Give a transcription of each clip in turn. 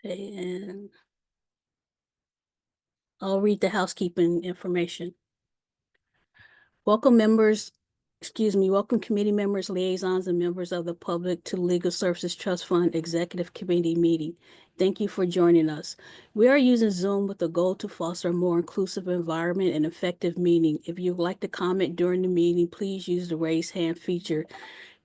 And I'll read the housekeeping information. Welcome committee members, liaisons, and members of the public to Legal Services Trust Fund Executive Committee meeting. Thank you for joining us. We are using Zoom with the goal to foster a more inclusive environment and effective meeting. If you would like to comment during the meeting, please use the raise hand feature.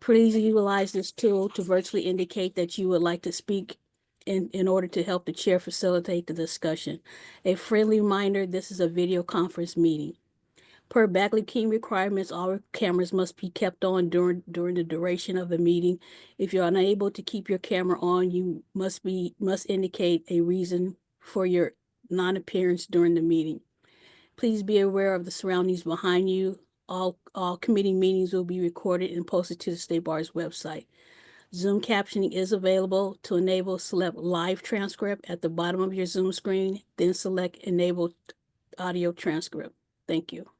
Please utilize this tool to virtually indicate that you would like to speak in order to help the chair facilitate the discussion. A friendly reminder, this is a video conference meeting. Per Bagley-King requirements, all cameras must be kept on during the duration of the meeting. If you're unable to keep your camera on, you must indicate a reason for your non-appearance during the meeting. Please be aware of the surroundings behind you. All committee meetings will be recorded and posted to the State Bar's website. Zoom captioning is available. To enable, select live transcript at the bottom of your Zoom screen, then select enable audio transcript. Thank you.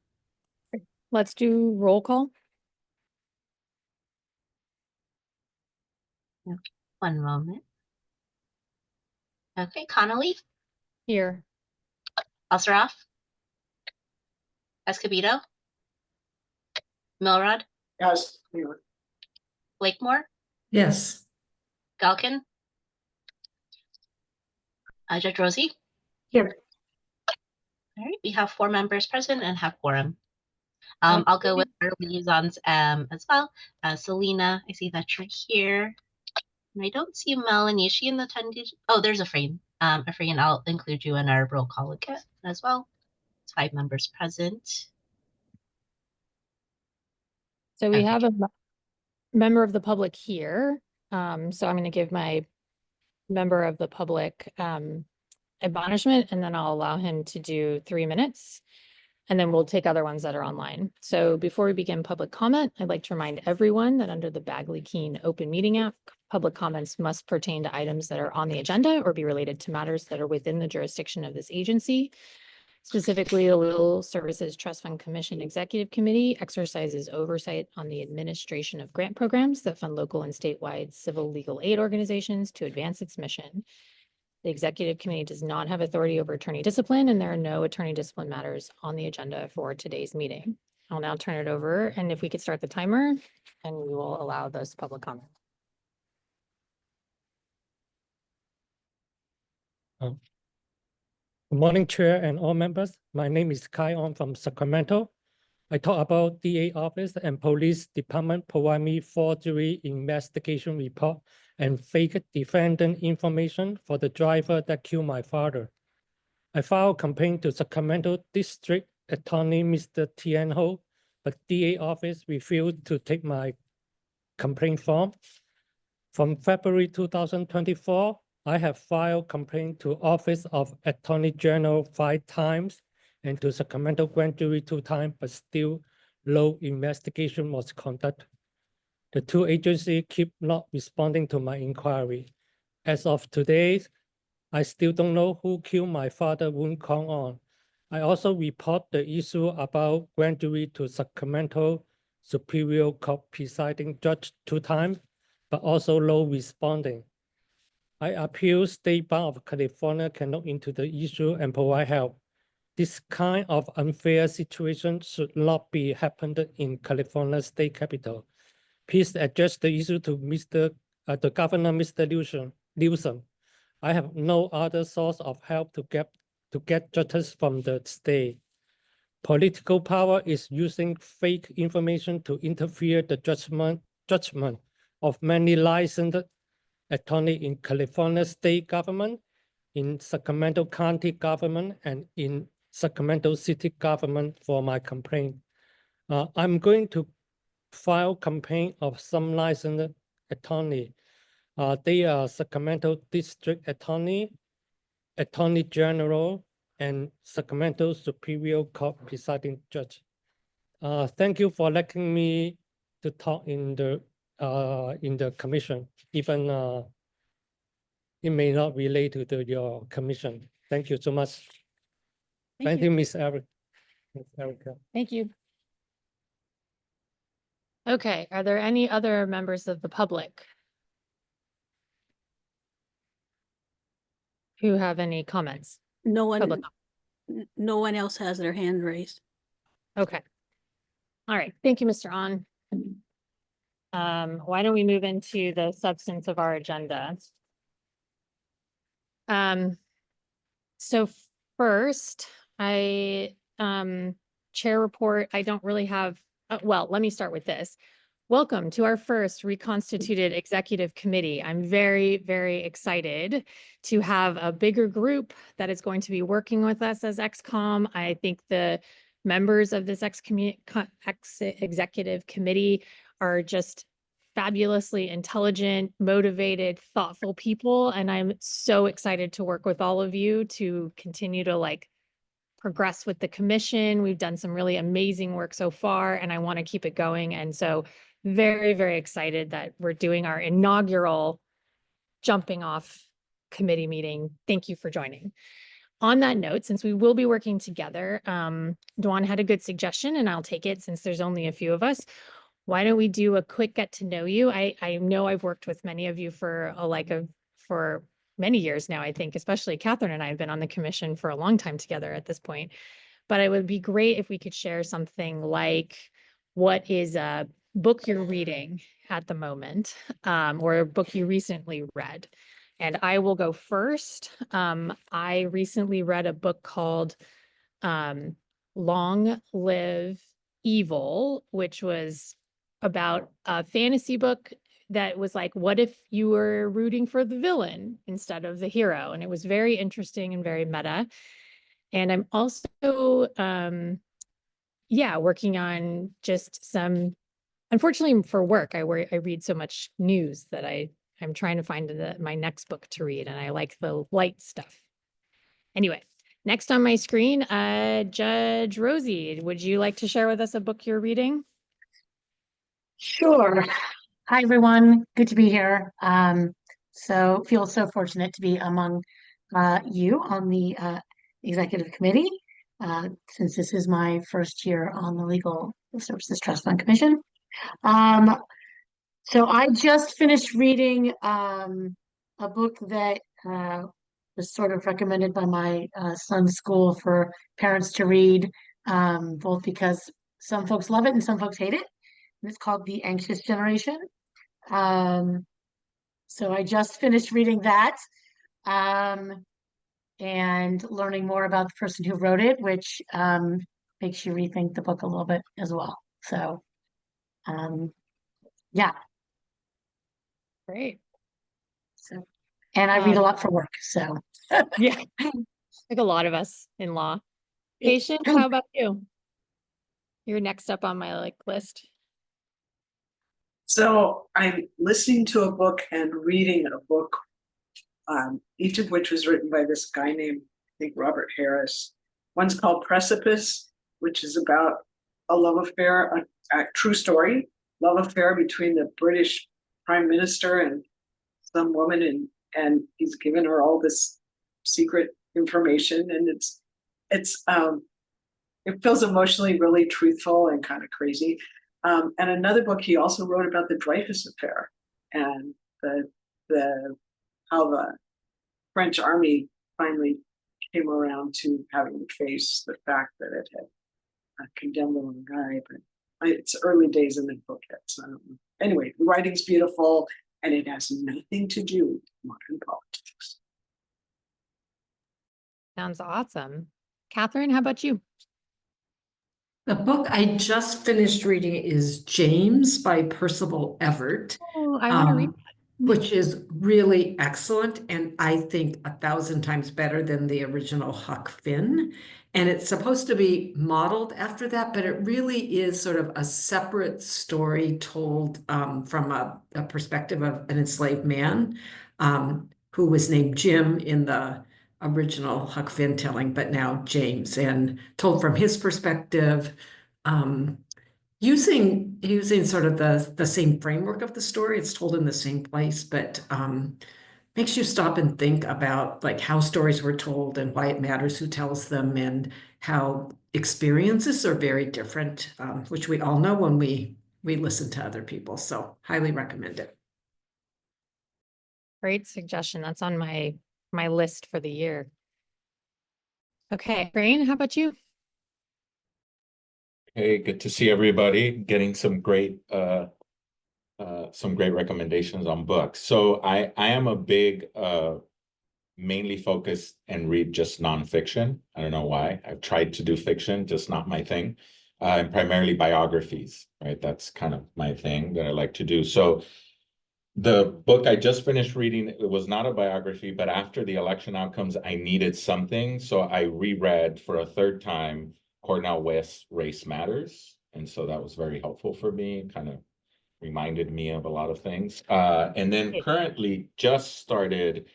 Let's do roll call. Okay, one moment. Okay, Connolly, Here. Alsaroff, Escobedo, Milrod, Yes. Blakemore, Yes. Galkin, Judge Rosie. Here. All right, we have 4 members present and have quorum. I'll go with our liaisons as well. Selena, I see that you're here. And I don't see Melanie. Is she in the tentative? Oh, there's Efrain. Efrain, I'll include you in our roll call again as well. It's 5 members present. So we Okay. have a member of the public here. So I'm going to give my member of the public admonishment, and then I'll allow him to do 3 minutes. And then we'll take other ones that are online. So before we begin public comment, I'd like to remind everyone that under the Bagley-Keene Open Meeting Act, public comments must pertain to items that are on the agenda or be related to matters that are within the jurisdiction of this agency. Specifically, the Legal Services Trust Fund Commission Executive Committee exercises oversight on the administration of grant programs that fund local and statewide civil legal aid organizations to advance its mission. The Executive Committee does not have authority over attorney discipline, and there are no attorney discipline matters on the agenda for today's meeting. I'll now turn it over, and if we could start the timer, and we will allow those public comment. Good morning, Chair and all members. My name is Kai On from Sacramento. I talk about DA office and police department provide me forgery investigation report and fake defendant information for the driver that killed my father. I filed complaint to Sacramento District Attorney Mr. Tien Ho, but DA office refused to take my complaint form. From February 2024, I have filed complaint to Office of Attorney General 5 times and to Sacramento Grand Jury 2 times, but still no investigation was conducted. The 2 agencies keep not responding to my inquiry. As of today, I still don't know who killed my father, Woon Kong On. I also report the issue about grand jury to Sacramento Superior Court presiding judge 2 times, but also no responding. I appeal State Bar of California can look into the issue and provide help. This kind of unfair situation should not be happened in California state capital. Please address the issue to the Governor, Mr. Newsom. I have no other source of help to get justice from the state. Political power is using fake information to interfere the judgment of many licensed attorneys in California state government, in Sacramento County government, and in Sacramento city government for my complaint. I'm going to file complaint of some licensed attorney. They are Sacramento District Attorney, Attorney General, and Sacramento Superior Court presiding judge. Thank you for letting me to talk in the commission, even it may not relate to your commission. Thank you so much. Thank you, Ms. Erica. Thank you. Okay, are there any other members of the public? who have any comments? No Public. no one else has their hand raised. Okay. All right. Thank you, Mr. On. Why don't we move into the substance of our agenda? So first, chair report, I don't really have, well, let me start with this. Welcome to our first reconstituted executive committee. I'm very, very excited to have a bigger group that is going to be working with us as XCOM. I think the members of this executive committee are just fabulously intelligent, motivated, thoughtful people. And I'm so excited to work with all of you to continue to like progress with the commission. We've done some really amazing work so far, and I want to keep it going. And so very, very excited that we're doing our inaugural jumping off committee meeting. Thank you for joining. On that note, since we will be working together, Dawn had a good suggestion, and I'll take it since there's only a few of us. Why don't we do a quick get to know you? I know I've worked with many of you for many years now, I think, especially Catherine and I have been on the commission for a long time together at this point. But it would be great if we could share something like what is a book you're reading at the moment, or a book you recently read. And I will go first. I recently read a book called Long Live Evil, which was about a fantasy book that was like, what if you were rooting for the villain instead of the hero? And it was very interesting and very meta. And I'm also, working on just some, unfortunately for work, I read so much news that I'm trying to find my next book to read, and I like the light stuff. Anyway, next on my screen, Judge Rosie, would you like to share with us a book you're reading? Sure. Hi, everyone. Good to be here. So feel so fortunate to be among you on the executive committee, since this is my first year on the Legal Services Trust Fund Commission. So I just finished reading a book that was sort of recommended by my son's school for parents to read, both because some folks love it and some folks hate it. And it's called The Anxious Generation. So I just finished reading that, and learning more about the person who wrote it, which makes you rethink the book a little bit as well. So, yeah. Great. So, and I read a lot for work. So, yeah, like a lot of us in law. Patience, how about you? You're next up on my list. So I'm listening to a book and reading a book, each of which was written by this guy named, I think, Robert Harris. One's called Precipice, which is about a love affair, a true story, love affair between the British Prime Minister and some woman, and he's given her all this secret information, and it feels emotionally really truthful and kind of crazy. And another book he also wrote about the Dreyfus affair and how the French army finally came around to having to face the fact that it had condemned the wrong guy. But it's early days in the book yet, so I don't know. Anyway, the writing's beautiful, and it has nothing to do with modern politics. Sounds awesome. Catherine, how about you? The book I just finished reading is James by Percival Everett. Oh, I want to read that. Which is really excellent, and I think 1,000 times better than the original Huck Finn. And it's supposed to be modeled after that, but it really is sort of a separate story told from a perspective of an enslaved man who was named Jim in the original Huck Finn telling, but now James, and told from his perspective, using sort of the same framework of the story. It's told in the same place, but makes you stop and think about like how stories were told and why it matters who tells them, and how experiences are very different, which we all know when we listen to other people. So highly recommend it. Great suggestion. That's on my my list for the year. Okay, Rain, how about you? Hey, good to see everybody. Getting some great recommendations on books. So I am a big mainly focus and read just nonfiction. I don't know why. I've tried to do fiction, just not my thing. And primarily biographies, right? That's kind of my thing that I like to do. So the book I just finished reading, it was not a biography, but after the election outcomes, I needed something. So I reread for a third time Cornel West's Race Matters. And so that was very helpful for me, kind of reminded me of a lot of things. And then currently just started,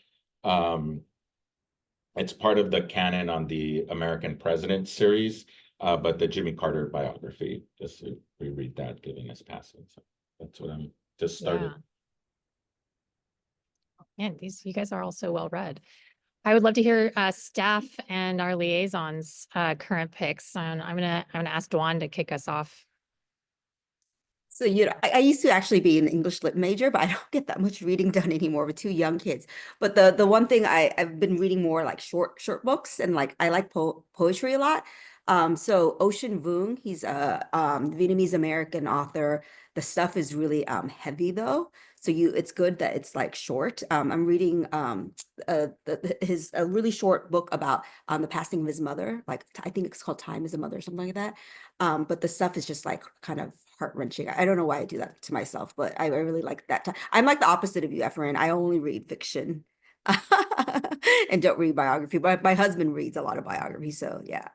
it's part of the canon on the American President series, but the Jimmy Carter biography, just to reread that, given his passing. So that's what I'm just started. Yeah. Man, you guys are all so well read. I would love to hear staff and our liaisons current picks. And I'm gonna ask Dwan to kick us off. So, I used to actually be an English lit major, but I don't get that much reading done anymore with two young kids. But the one thing I've been reading more like short books, and like I like poetry a lot. So Ocean Vuong, he's a Vietnamese American author. The stuff is really heavy though. So it's good that it's like short. I'm reading his a really short book about the passing of his mother. Like I think it's called Time is a Mother or something like that. But the stuff is just like kind of heart-wrenching. I don't know why I do that to myself, but I really like that. I'm like the opposite of you, Efren. I only read fiction and don't read biography. But my husband reads a lot of biography, so yeah,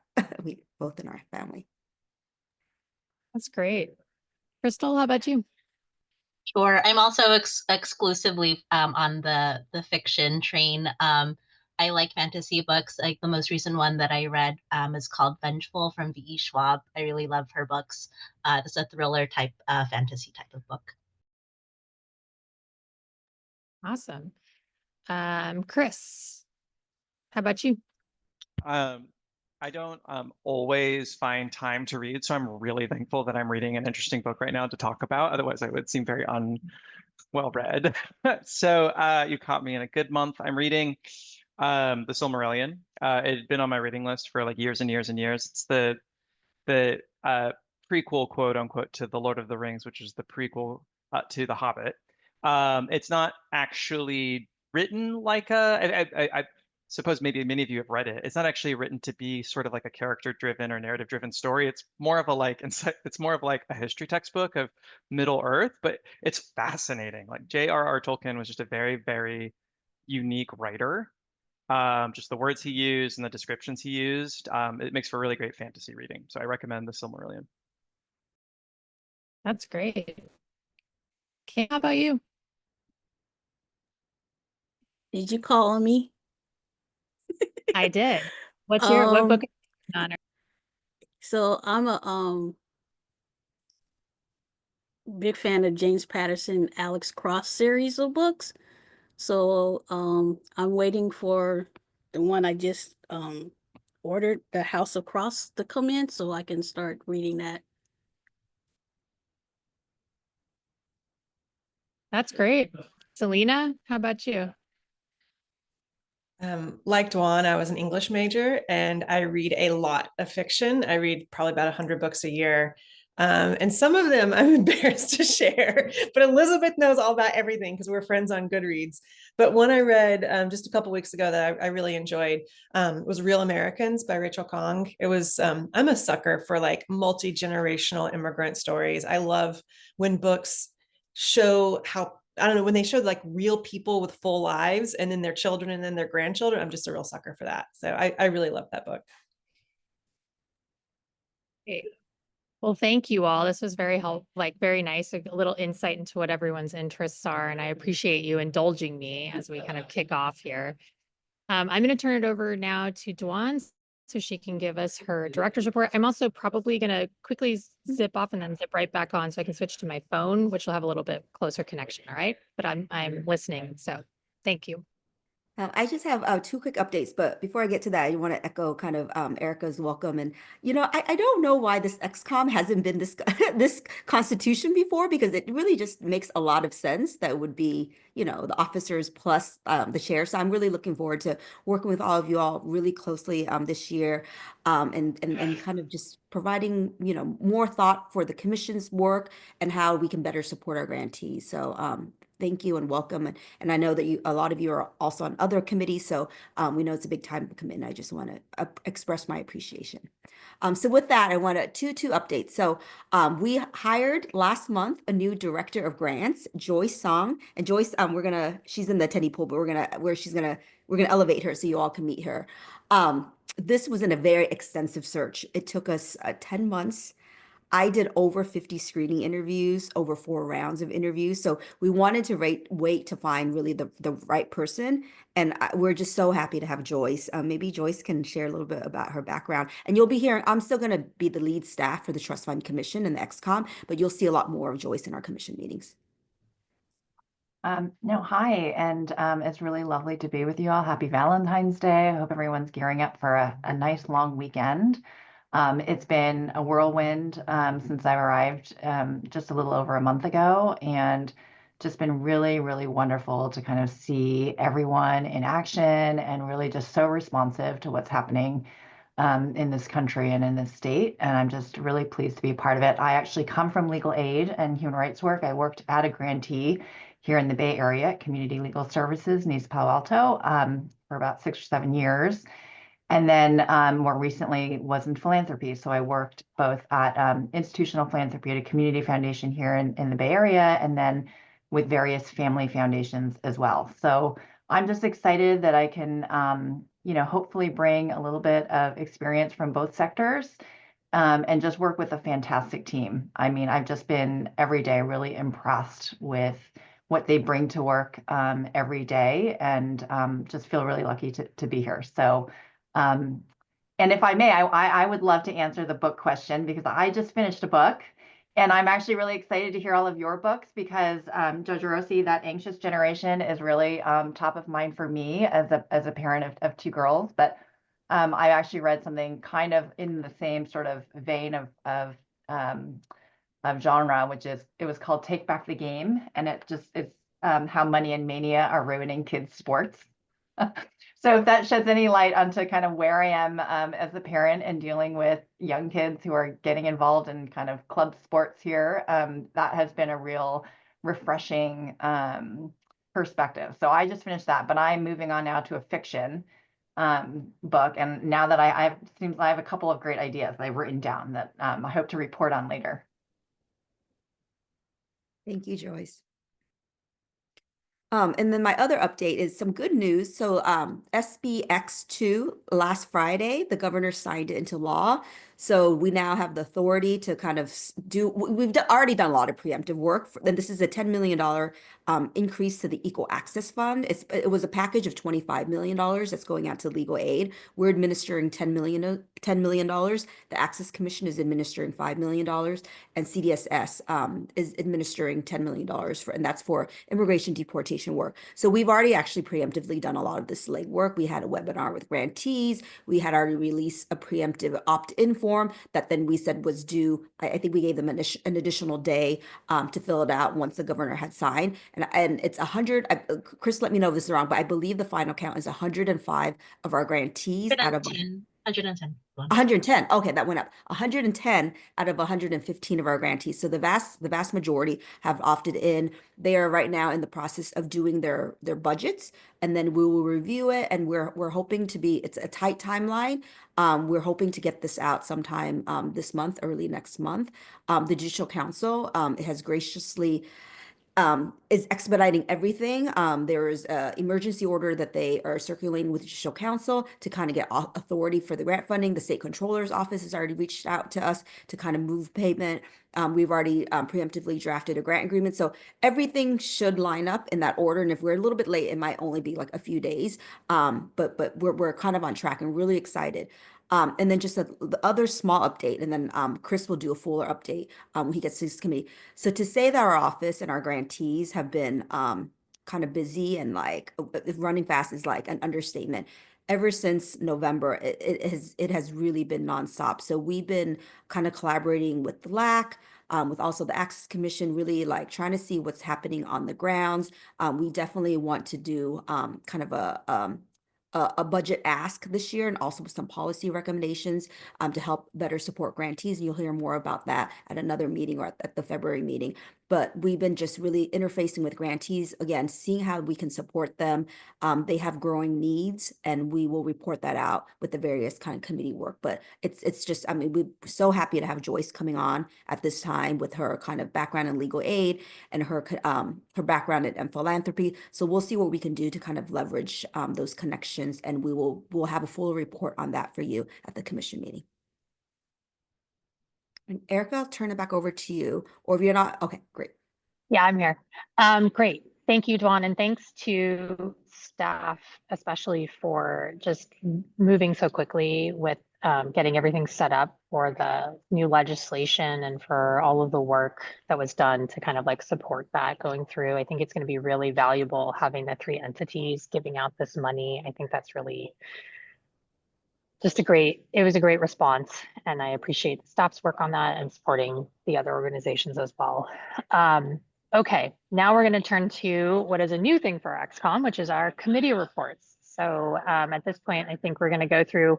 we both in our family. That's great. Crystal, how about you? Sure. I'm also exclusively on the fiction train. I like fantasy books. Like the most recent one that I read is called Vengeful from V.E. Schwab. I really love her books. It's a thriller type, fantasy type of book. Awesome. Chris, how about you? I don't always find time to read, so I'm really thankful that I'm reading an interesting book right now to talk about. Otherwise, I would seem very unwell read. So you caught me in a good month. I'm reading The Silmarillion. It had been on my reading list for like years and years and years. It's the prequel, quote unquote, to The Lord of the Rings, which is the prequel to The Hobbit. It's not actually written like I suppose maybe many of you have read it. It's not actually written to be sort of like a character-driven or narrative-driven story. It's more of a it's more of like a history textbook of Middle Earth, but it's fascinating. Like J.R.R. Tolkien was just a very, very unique writer. Just the words he used and the descriptions he used, it makes for really great fantasy reading. So I recommend The Silmarillion. That's great. Kim, how about you? Did you call on me? I did. What book? So I'm a big fan of James Patterson, Alex Cross series of books. So I'm waiting for the one I just ordered, The House of Cross, to come in so I can start reading that. That's great. Selena, how about you? Like Dwan, I was an English major and I read a lot of fiction. I read probably about 100 books a year. And some of them I'm embarrassed to share, but Elizabeth knows all about everything because we're friends on Goodreads. But one I read just a couple weeks ago that I really enjoyed was Real Americans by Rachel Kong. It was, I'm a sucker for like multi-generational immigrant stories. I love when books show how, I don't know, when they showed like real people with full lives and then their children and then their grandchildren. I'm just a real sucker for that. So I really love that book. Great. Well, thank you all. This was very helpful, like very nice, a little insight into what everyone's interests are. And I appreciate you indulging me as we kind of kick off here. I'm going to turn it over now to Dwan so she can give us her director's report. I'm also probably going to quickly zip off and then zip right back on so I can switch to my phone, which will have a little bit closer connection. All right. But I'm listening. So thank you. I just have two quick updates, but before I get to that, I want to echo kind of Erica's welcome. And I don't know why this XCOM hasn't been this this constitution before, because it really just makes a lot of sense. That would be, the officers plus the chair. So I'm really looking forward to working with all of you all really closely this year, and kind of just providing more thought for the commission's work and how we can better support our grantees. So thank you and welcome. And I know that a lot of you are also on other committees, so we know it's a big time commitment. I just want to express my appreciation. So with that, I want to two updates. So we hired last month a new director of grants, Joyce Song, and Joyce, she's in the attendee pool, but we're gonna elevate her so you all can meet her. This was in a very extensive search. It took us 10 months. I did over 50 screening interviews, over 4 rounds of interviews. So we wanted to wait to find really the right person. And we're just so happy to have Joyce. Maybe Joyce can share a little bit about her background. And you'll be hearing, I'm still going to be the lead staff for the Trust Fund Commission and the XCOM, but you'll see a lot more of Joyce in our commission meetings. No, hi, and it's really lovely to be with you all. Happy Valentine's Day. I hope everyone's gearing up for a nice long weekend. It's been a whirlwind since I arrived just a little over a month ago, and just been really, really wonderful to kind of see everyone in action and really just so responsive to what's happening in this country and in this state. And I'm just really pleased to be a part of it. I actually come from legal aid and human rights work. I worked at a grantee here in the Bay Area, Community Legal Services in East Palo Alto for about 6 or 7 years. And then more recently was in philanthropy. So I worked both at institutional philanthropy at a community foundation here in the Bay Area, and then with various family foundations as well. So I'm just excited that I can, hopefully bring a little bit of experience from both sectors and just work with a fantastic team. I mean, I've just been every day really impressed with what they bring to work every day, and just feel really lucky to be here. So, and if I may, I would love to answer the book question, because I just finished a book, and I'm actually really excited to hear all of your books, because Jojo Rossi, That Anxious Generation, is really top of mind for me as a parent of 2 girls. But I actually read something kind of in the same sort of vein of genre, which is, it was called Take Back the Game, and it's how money and mania are ruining kids' sports. So if that sheds any light onto kind of where I am as a parent and dealing with young kids who are getting involved in kind of club sports here, that has been a real refreshing perspective. So I just finished that, but I'm moving on now to a fiction book. And now that I have a couple of great ideas that I've written down that I hope to report on later. Thank you, Joyce. And then my other update is some good news. So SBX2, last Friday, the governor signed it into law. So we now have the authority to kind of we've already done a lot of preemptive work. And this is a $10 million increase to the Equal Access Fund. It was a package of $25 million that's going out to legal aid. We're administering $10 million. The Access Commission is administering $5 million, and CDSS is administering $10 million and that's for immigration deportation work. So we've already actually preemptively done a lot of this legwork. We had a webinar with grantees. We had already released a preemptive opt-in form that then we said was due. I think we gave them an additional day to fill it out once the governor had signed. And it's 100. Chris, let me know if this is wrong, but I believe the final count is 105 of our grantees out of 110. 110. Okay, that went up. 110 out of 115 of our grantees. So the vast majority have opted in. They are right now in the process of doing their budgets, and then we will review it. And we're hoping to be. It's a tight timeline. We're hoping to get this out sometime this month, early next month. The Judicial Council has graciously is expediting everything. There is an emergency order that they are circulating with the Judicial Council to kind of get authority for the grant funding. The State Controller's Office has already reached out to us to kind of move payment. We've already preemptively drafted a grant agreement. So everything should line up in that order. And if we're a little bit late, it might only be like a few days. But we're kind of on track and really excited. And then just the other small update, and then Chris will do a fuller update when he gets to this committee. So to say that our office and our grantees have been kind of busy and like running fast is like an understatement. Ever since November, it has really been nonstop. So we've been kind of collaborating with the LAC, with also the Access Commission, really like trying to see what's happening on the grounds. We definitely want to do kind of a budget ask this year and also some policy recommendations to help better support grantees. And you'll hear more about that at another meeting or at the February meeting. But we've been just really interfacing with grantees, again, seeing how we can support them. They have growing needs, and we will report that out with the various kind of committee work. But it's just, I mean, we're so happy to have Joyce coming on at this time with her kind of background in legal aid and her background in philanthropy. So we'll see what we can do to kind of leverage those connections, and we'll have a full report on that for you at the commission meeting. And Erica, I'll turn it back over to you. Or if you're not, okay, great. Yeah, I'm here. Great. Thank you, Dwan, and thanks to staff, especially for just moving so quickly with getting everything set up for the new legislation and for all of the work that was done to kind of like support that going through. I think it's going to be really valuable having the 3 entities giving out this money. I think that's really just it was a great response, and I appreciate the staff's work on that and supporting the other organizations as well. Okay, now we're going to turn to what is a new thing for XCOM, which is our committee reports. So at this point, I think we're going to go through,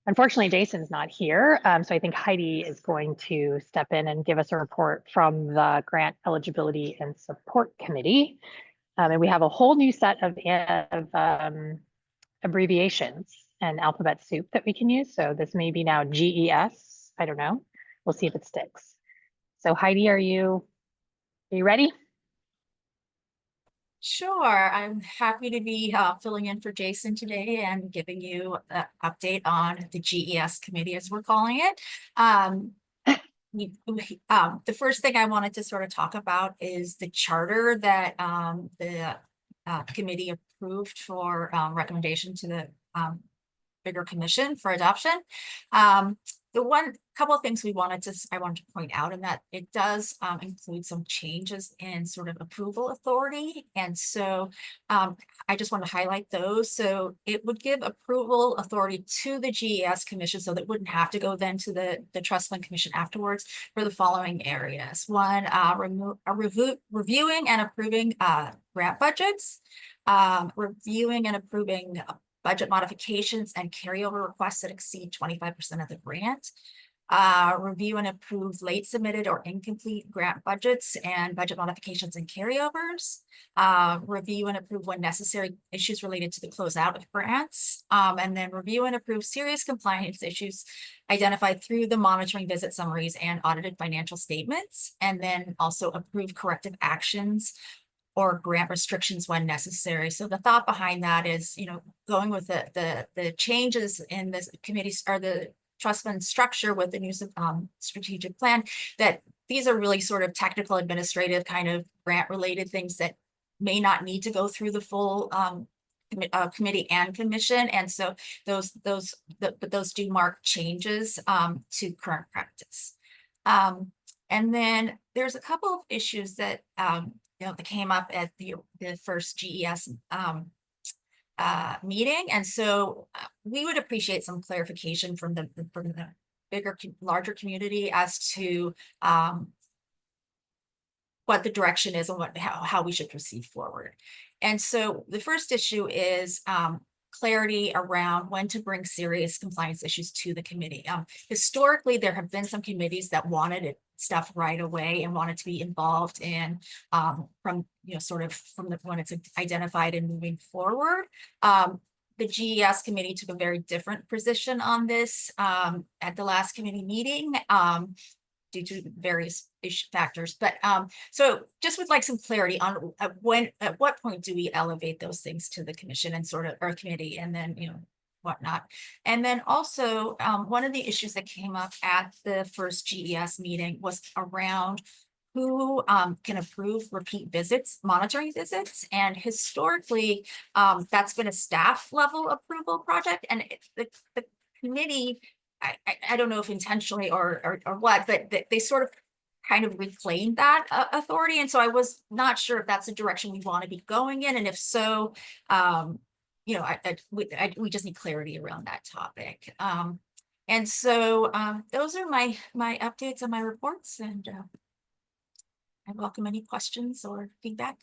unfortunately, Jason's not here. So I think Heidi is going to step in and give us a report from the Grant Eligibility and Support Committee. And we have a whole new set of abbreviations and alphabet soup that we can use. So this may be now GES. I don't know. We'll see if it sticks. So Heidi, are you ready? Sure. I'm happy to be filling in for Jason today and giving you an update on the GES committee, as we're calling it. The first thing I wanted to sort of talk about is the charter that the committee approved for recommendation to the bigger commission for adoption. The couple of things I wanted to point out in that it does include some changes in sort of approval authority. And so I just want to highlight those. So it would give approval authority to the GES commission, so that wouldn't have to go then to the trust fund commission afterwards, for the following areas. One, reviewing and approving grant budgets, reviewing and approving budget modifications and carryover requests that exceed 25% of the grant, review and approve late submitted or incomplete grant budgets and budget modifications and carryovers, review and approve when necessary issues related to the closeout of grants, and then review and approve serious compliance issues identified through the monitoring visit summaries and audited financial statements, and then also approve corrective actions or grant restrictions when necessary. So the thought behind that is, going with the changes in this committee or the trust fund structure with the new strategic plan, that these are really sort of technical, administrative kind of grant related things that may not need to go through the full committee and commission. And so those do mark changes to current practice. And then there's a couple of issues that that came up at the first GES meeting, and so we would appreciate some clarification from the larger community as to what the direction is and how we should proceed forward. And so the first issue is clarity around when to bring serious compliance issues to the committee. Historically, there have been some committees that wanted stuff right away and wanted to be involved in from when it's identified and moving forward. The GES committee took a very different position on this at the last committee meeting due to various factors. But so just would like some clarity on at what point do we elevate those things to the commission and sort of, or committee, and then, whatnot. And then also one of the issues that came up at the first GES meeting was around who can approve repeat visits, monitoring visits. And historically, that's been a staff level approval project. And the committee, I don't know if intentionally or what, but they sort of kind of reclaim that authority. And so I was not sure if that's the direction we want to be going in. And if so, you know, we just need clarity around that topic. And so those are my updates on my reports, and I welcome any questions or feedback.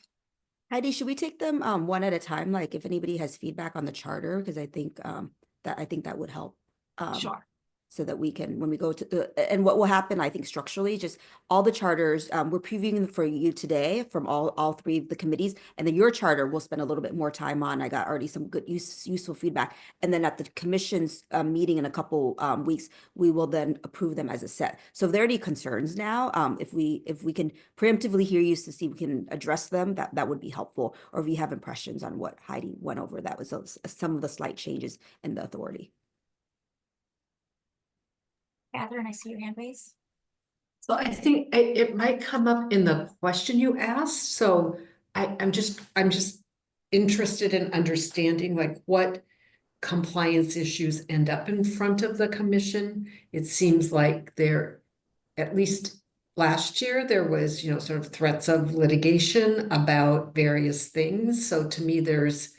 Heidi, should we take them one at a time? Like if anybody has feedback on the charter, because I think that would help. Sure. So that we can, when we go to, and what will happen, I think structurally, just all the charters, we're previewing them for you today from all three of the committees, and then your charter we'll spend a little bit more time on. I got already some good useful feedback. And then at the commission's meeting in a couple weeks, we will then approve them as a set. So if there are any concerns now, if we can preemptively hear you to see if we can address them, that would be helpful. Or if you have impressions on what Heidi went over, that was some of the slight changes in the authority. Catherine, I see your hand raised. So I think it might come up in the question you asked. So I'm just interested in understanding like what compliance issues end up in front of the commission. It seems like there, at least last year, there was, you know, sort of threats of litigation about various things. So to me, there's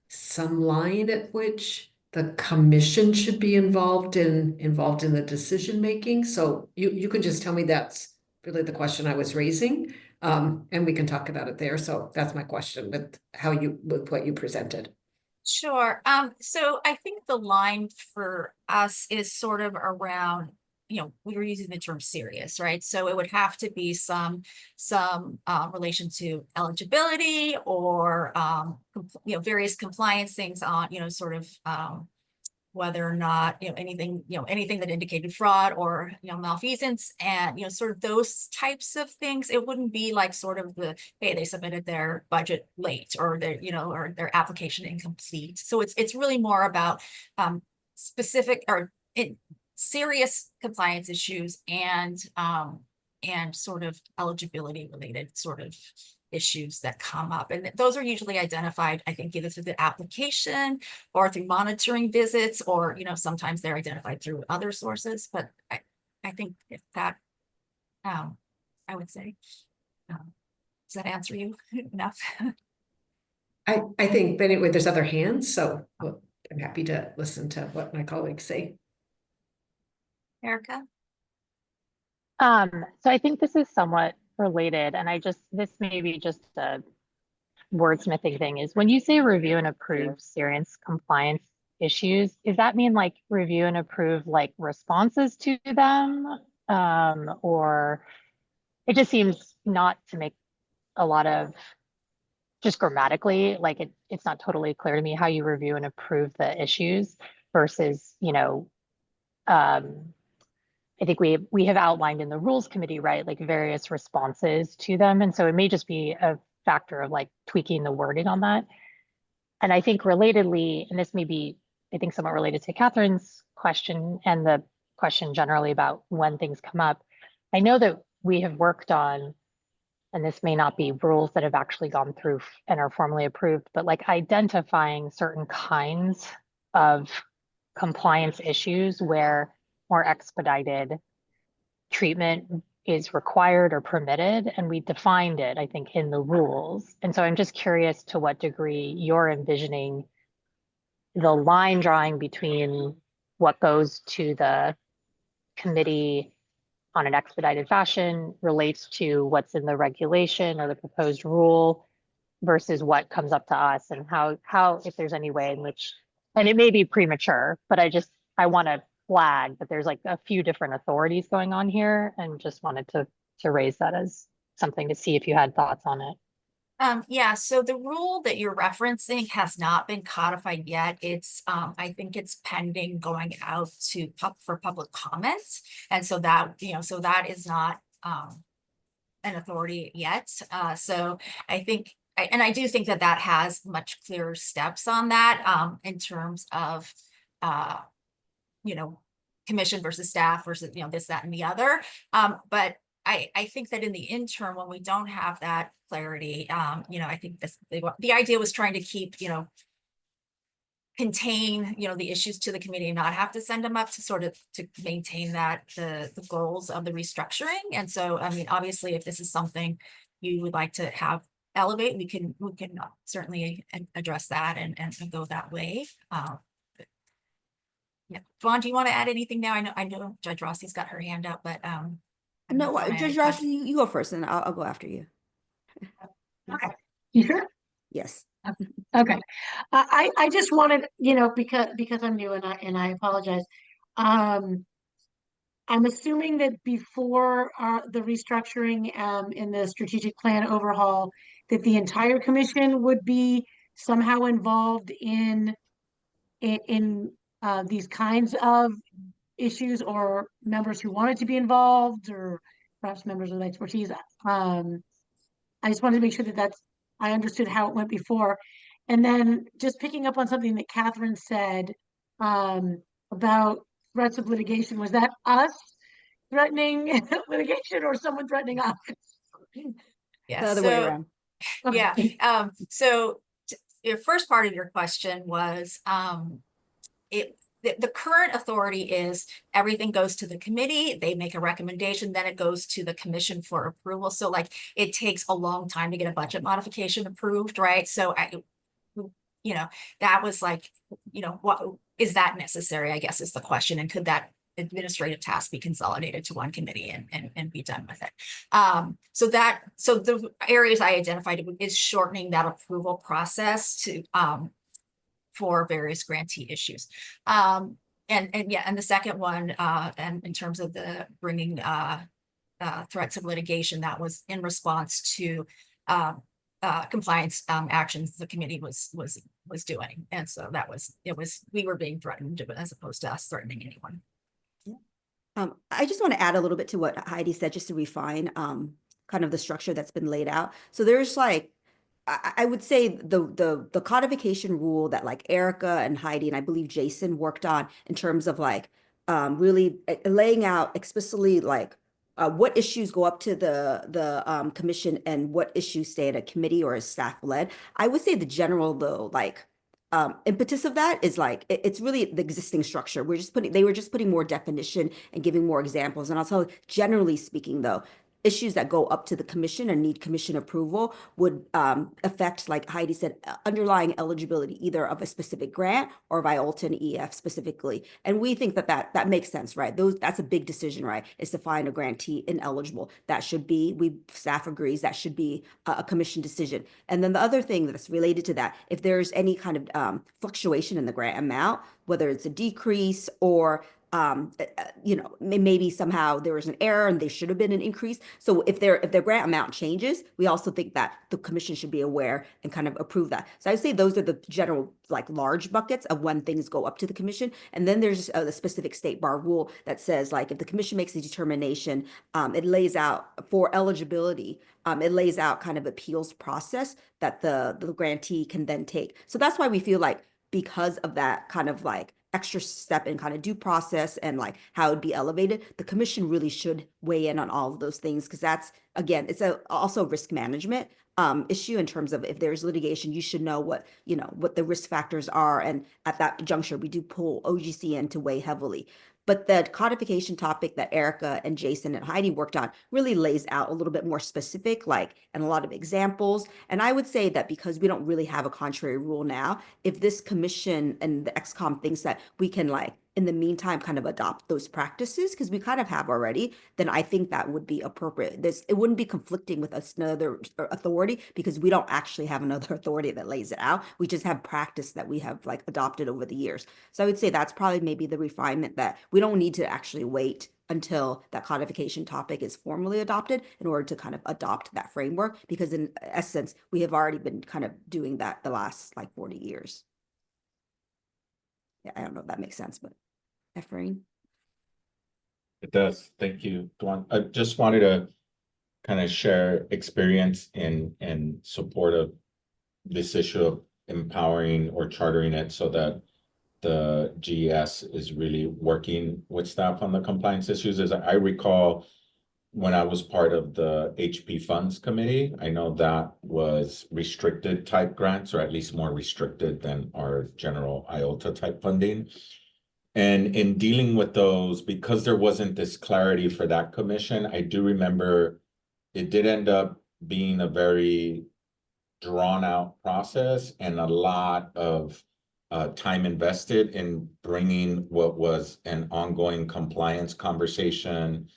some line at which the commission should be involved in the decision making. So you can just tell me that's really the question I was raising, and we can talk about it there. So that's my question with what you presented. Sure. So I think the line for us is sort of around, you know, we were using the term serious, right? So it would have to be some relation to eligibility or, you know, various compliance things on, you know, sort of whether or not, you know, anything that indicated fraud or, you know, malfeasance, and, you know, sort of those types of things. It wouldn't be like sort of the, hey, they submitted their budget late, or their, you know, or their application incomplete. So it's really more about specific or serious compliance issues and sort of eligibility related sort of issues that come up. And those are usually identified, I think, either through the application or through monitoring visits, or, you know, sometimes they're identified through other sources. But I think if that, I would say, does that answer you enough? I think, but anyway, there's other hands, so I'm happy to listen to what my colleagues say. Erica? So I think this is somewhat related, and this may be just a wordsmithing thing, is when you say review and approve serious compliance issues, does that mean like review and approve like responses to them? Or it just seems not to make a lot of, just grammatically, like it's not totally clear to me how you review and approve the issues versus, you know, I think we have outlined in the rules committee, right, like various responses to them. And so it may just be a factor of like tweaking the wording on that. And I think relatedly, and this may be, I think, somewhat related to Catherine's question and the question generally about when things come up. I know that we have worked on, and this may not be rules that have actually gone through and are formally approved, but like identifying certain kinds of compliance issues where more expedited treatment is required or permitted, and we defined it, I think, in the rules. And so I'm just curious to what degree you're envisioning the line drawing between what goes to the committee on an expedited fashion relates to what's in the regulation or the proposed rule versus what comes up to us, and how if there's any way in which, and it may be premature, but I want to flag that there's like a few different authorities going on here, and just wanted to raise that as something to see if you had thoughts on it. Yeah, so the rule that you're referencing has not been codified yet. It's, I think it's pending going out for public comments. And so that, you know, so that is not an authority yet. So I think, and I do think that has much clearer steps on that in terms of, you know, commission versus staff versus, you know, this, that, and the other. But I think that in the interim, when we don't have that clarity, you know, I think the idea was trying to keep, you know, contain, the issues to the committee and not have to send them up to sort of to maintain that the goals of the restructuring. And so, I mean, obviously, if this is something you would like to have elevate, we can certainly address that and go that way. Yeah, Vaughn, do you want to add anything now? I know Judge Rossi's got her hand up, but No, Judge Ross, you go first, and I'll go after you. Okay, you sure? Yes. Okay. I just wanted, because I'm new and I apologize. I'm assuming that before the restructuring in the strategic plan overhaul, that the entire commission would be somehow involved in these kinds of issues, or members who wanted to be involved, or perhaps members with expertise. I just wanted to make sure that I understood how it went before. And then just picking up on something that Catherine said about threats of litigation. Was that us threatening litigation or someone threatening us? Yeah, The other way around. Yeah. So your first part of your question was the current authority is everything goes to the committee, they make a recommendation, then it goes to the commission for approval. So like it takes a long time to get a budget modification approved, right? So that was like, what is that necessary, I guess is the question. And could that administrative task be consolidated to one committee and be done with it? So the areas I identified is shortening that approval process to for various grantee issues. And the second one, and in terms of the bringing threats of litigation, that was in response to compliance actions the committee was doing. And so we were being threatened as opposed to us threatening anyone. I just want to add a little bit to what Heidi said, just to refine kind of the structure that's been laid out. So there's like, I would say the codification rule that like Erica and Heidi and I believe Jason worked on in terms of like really laying out explicitly like what issues go up to the commission and what issues stay at a committee or a staff led. I would say the general though, like impetus of that is like it's really the existing structure. They were just putting more definition and giving more examples. And I'll tell you, generally speaking though, issues that go up to the commission and need commission approval would affect, like Heidi said, underlying eligibility either of a specific grant or IOLTA and EF specifically. And we think that makes sense, right? That's a big decision, right? Is to find a grantee ineligible. That should be, staff agrees, that should be a commission decision. And then the other thing that's related to that, if there's any kind of fluctuation in the grant amount, whether it's a decrease or maybe somehow there was an error and there should have been an increase. So if their grant amount changes, we also think that the commission should be aware and kind of approve that. So I'd say those are the general like large buckets of when things go up to the commission. And then there's a specific state bar rule that says like if the commission makes a determination, it lays out for eligibility, it lays out kind of appeals process that the grantee can then take. So that's why we feel like because of that kind of like extra step in kind of due process and like how it'd be elevated, the commission really should weigh in on all of those things, because that's, again, it's also a risk management issue in terms of if there's litigation, you should know what the risk factors are. And at that juncture, we do pull OGC in to weigh heavily. But the codification topic that Erica and Jason and Heidi worked on really lays out a little bit more specific, like, and a lot of examples. And I would say that because we don't really have a contrary rule now, if this commission and the XCOM thinks that we can, like, in the meantime, kind of adopt those practices, because we kind of have already, then I think that would be appropriate. It wouldn't be conflicting with another authority, because we don't actually have another authority that lays it out. We just have practice that we have like adopted over the years. So I would say that's probably maybe the refinement, that we don't need to actually wait until that codification topic is formally adopted in order to kind of adopt that framework, because in essence, we have already been kind of doing that the last like 40 years. Yeah, I don't know if that makes sense, but Efrain? It does. Thank you, Duan. I just wanted to kind of share experience in support of this issue of empowering or chartering it so that the GES is really working with staff on the compliance issues. As I recall, when I was part of the HP Funds Committee, I know that was restricted type grants, or at least more restricted than our general IOTA type funding. And in dealing with those, because there wasn't this clarity for that commission, I do remember it did end up being a very drawn out process and a lot of time invested in bringing what was an ongoing compliance conversation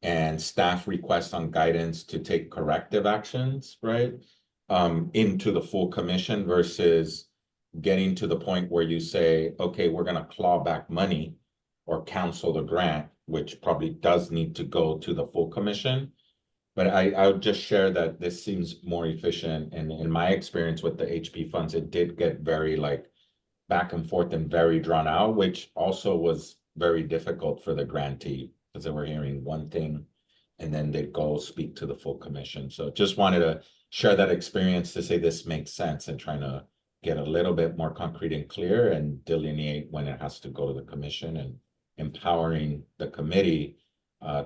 and staff requests on guidance to take corrective actions, right? Into the full commission versus getting to the point where you say, okay, we're going to claw back money or cancel the grant, which probably does need to go to the full commission. But I would just share that this seems more efficient. And in my experience with the HP funds, it did get very like back and forth and very drawn out, which also was very difficult for the grantee because they were hearing one thing and then they'd go speak to the full commission. So just wanted to share that experience to say this makes sense and trying to get a little bit more concrete and clear and delineate when it has to go to the commission and empowering the committee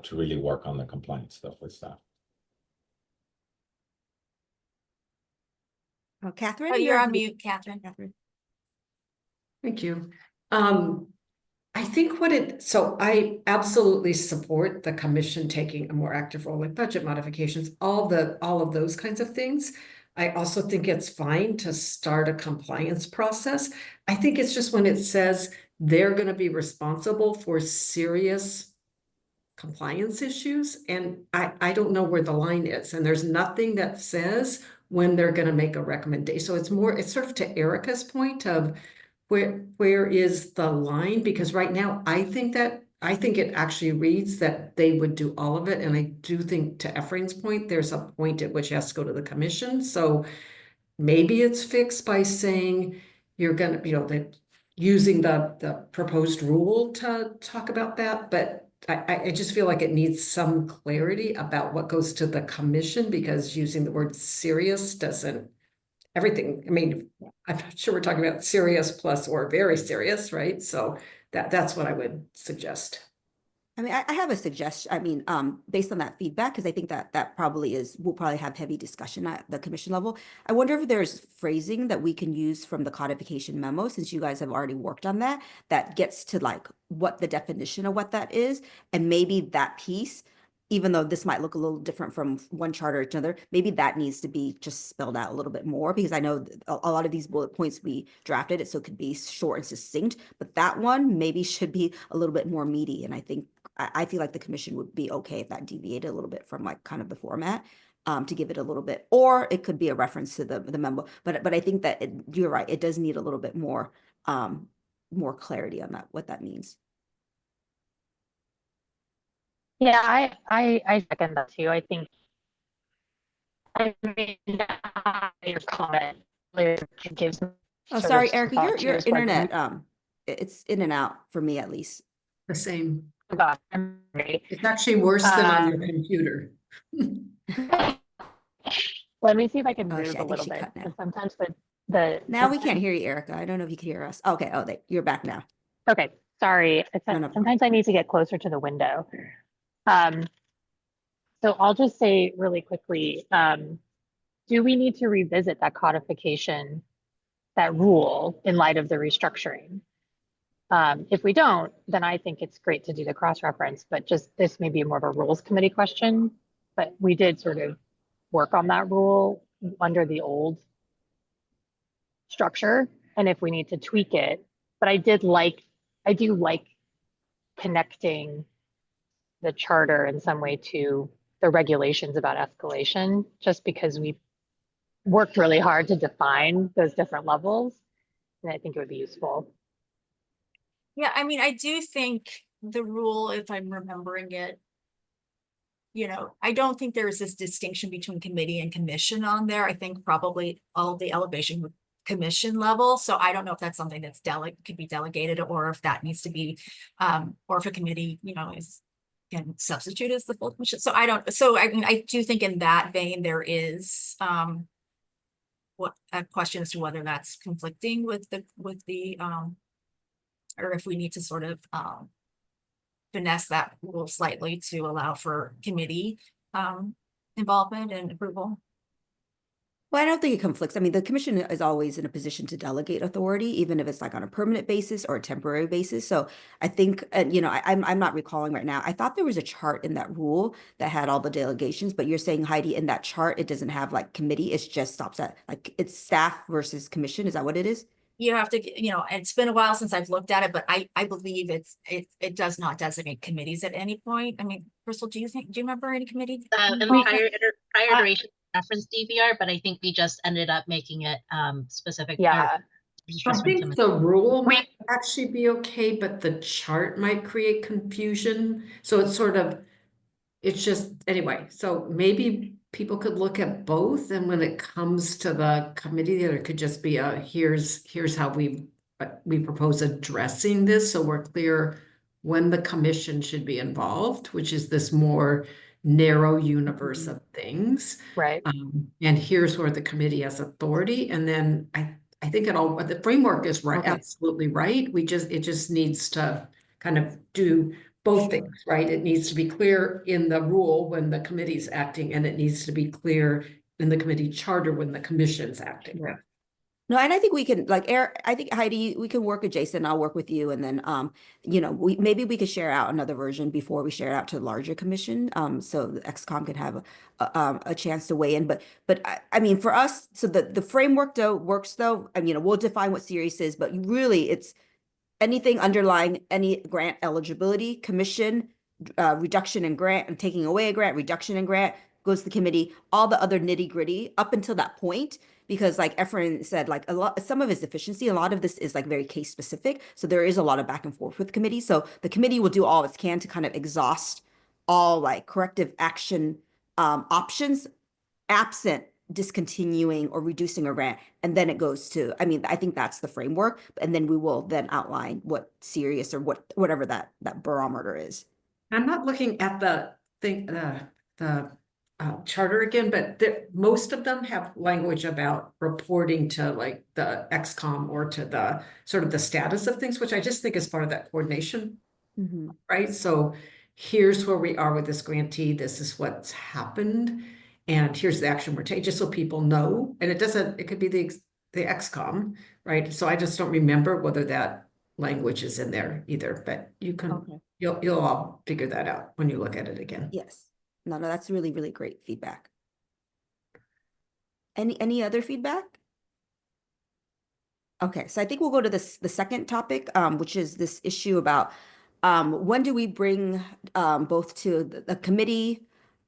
to really work on the compliance stuff with staff. Oh, Catherine? Oh, you're on mute, Catherine. Thank you. I think so I absolutely support the commission taking a more active role in budget modifications, all of those kinds of things. I also think it's fine to start a compliance process. I think it's just when it says they're going to be responsible for serious compliance issues, and I don't know where the line is, and there's nothing that says when they're going to make a recommendation. So it's sort of to Erica's point of where is the line? Because right now I think it actually reads that they would do all of it, and I do think, to Ephraim's point, there's a point at which it has to go to the commission. So maybe it's fixed by saying you're gonna, using the proposed rule to talk about that, but I just feel like it needs some clarity about what goes to the commission, because using the word serious doesn't everything. I mean, I'm not sure we're talking about serious plus or very serious, right? So that's what I would suggest. I mean, I have a suggestion. I mean, based on that feedback, because I think that probably we'll probably have heavy discussion at the commission level. I wonder if there's phrasing that we can use from the codification memo, since you guys have already worked on that, that gets to like what the definition of what that is. And maybe that piece, even though this might look a little different from one charter to another, maybe that needs to be just spelled out a little bit more, because I know a lot of these bullet points we drafted it so it could be short and succinct, but that one maybe should be a little bit more meaty. And I feel like the commission would be okay if that deviated a little bit from like kind of the format, to give it a little bit, or it could be a reference to the memo. But I think that you're right. It does need a little bit more clarity on what that means. Yeah, I second that too. I think, I mean, your comment gives. Oh, sorry, Erica, your internet, it's in and out for me at least. The same. Oh God, I'm great. It's actually worse than on your computer. Let me see if I can Oh, move shit, a I think little she bit. cut now. Sometimes Now we can't hear you, Erica. I don't know if you can hear us. Okay, you're back now. Okay, sorry. No Sometimes I need to get closer to the window. So I'll just say really quickly, do we need to revisit that codification, that rule, in light of the restructuring? If we don't, then I think it's great to do the cross-reference, but just this may be more of a rules committee question, but we did sort of work on that rule under the old structure, and if we need to tweak it, but I do like connecting the charter in some way to the regulations about escalation, just because we worked really hard to define those different levels, and I think it would be useful. Yeah, I mean, I do think the rule, if I'm remembering it, I don't think there's this distinction between committee and commission on there. I think probably all of the elevation with commission level. So I don't know if that's something that's could be delegated, or if that needs to be, or if a committee, can substitute as the full commission. So I mean, I do think in that vein, there is what a question as to whether that's conflicting with the or if we need to sort of finesse that rule slightly to allow for committee involvement and approval. Well, I don't think it conflicts. I mean, the commission is always in a position to delegate authority, even if it's like on a permanent basis or a temporary basis. So I think, you know, I'm not recalling right now. I thought there was a chart in that rule that had all the delegations, but you're saying, Heidi, in that chart, it doesn't have like committee. It just stops at like it's staff versus commission. Is that what it is? You have to, you know, it's been a while since I've looked at it, but I believe it does not designate committees at any point. I mean, Crystal, do you remember any committee? In prior iteration reference DVR, but I think we just ended up making it specific. Yeah. I think the rule might actually be okay, but the chart might create confusion. So it's sort of, it's just, anyway, so maybe people could look at both, and when it comes to the committee, there could just be a, here's how we propose addressing this, so we're clear when the commission should be involved, which is this more narrow universe of things. Right. And here's where the committee has authority, and then I think it all, the framework is right, Okay. absolutely right. It just needs to kind of do both things, right? It needs to be clear in the rule when the committee's acting, and it needs to be clear in the committee charter when the commission's acting. Right. No, and I think we can, like, Eric, I think Heidi, we can work with Jason. I'll work with you, and then, you know, maybe we could share out another version before we share it out to the larger commission, so the XCOM can have a chance to weigh in. But I mean, for us, so the framework though works though. I mean, you know, we'll define what serious is, but really, it's anything underlying any grant eligibility, commission, reduction in grant, and taking away a grant, reduction in grant goes to the committee. All the other nitty gritty up until that point. Because like Efren said, like some of his efficiency, a lot of this is like very case specific. So there is a lot of back and forth with the committee. So the committee will do all it can to kind of exhaust all like corrective action options, absent discontinuing or reducing a grant. And then it goes to, I mean, I think that's the framework. And then we will then outline what serious or whatever that barometer is. I'm not looking at the thing, the charter again, but most of them have language about reporting to like the XCOM or to the sort of the status of things, which I just think is part of that coordination, right? So here's where we are with this grantee. This is what's happened, and here's the action we're taking, just so people know. And it could be the XCOM, right? So I just don't remember whether that language is in there either, but you can, you'll all figure that out when you look at it again. Yes. No, that's really, really great feedback. Any other feedback? Okay, so I think we'll go to the second topic, which is this issue about when do we bring both to the committee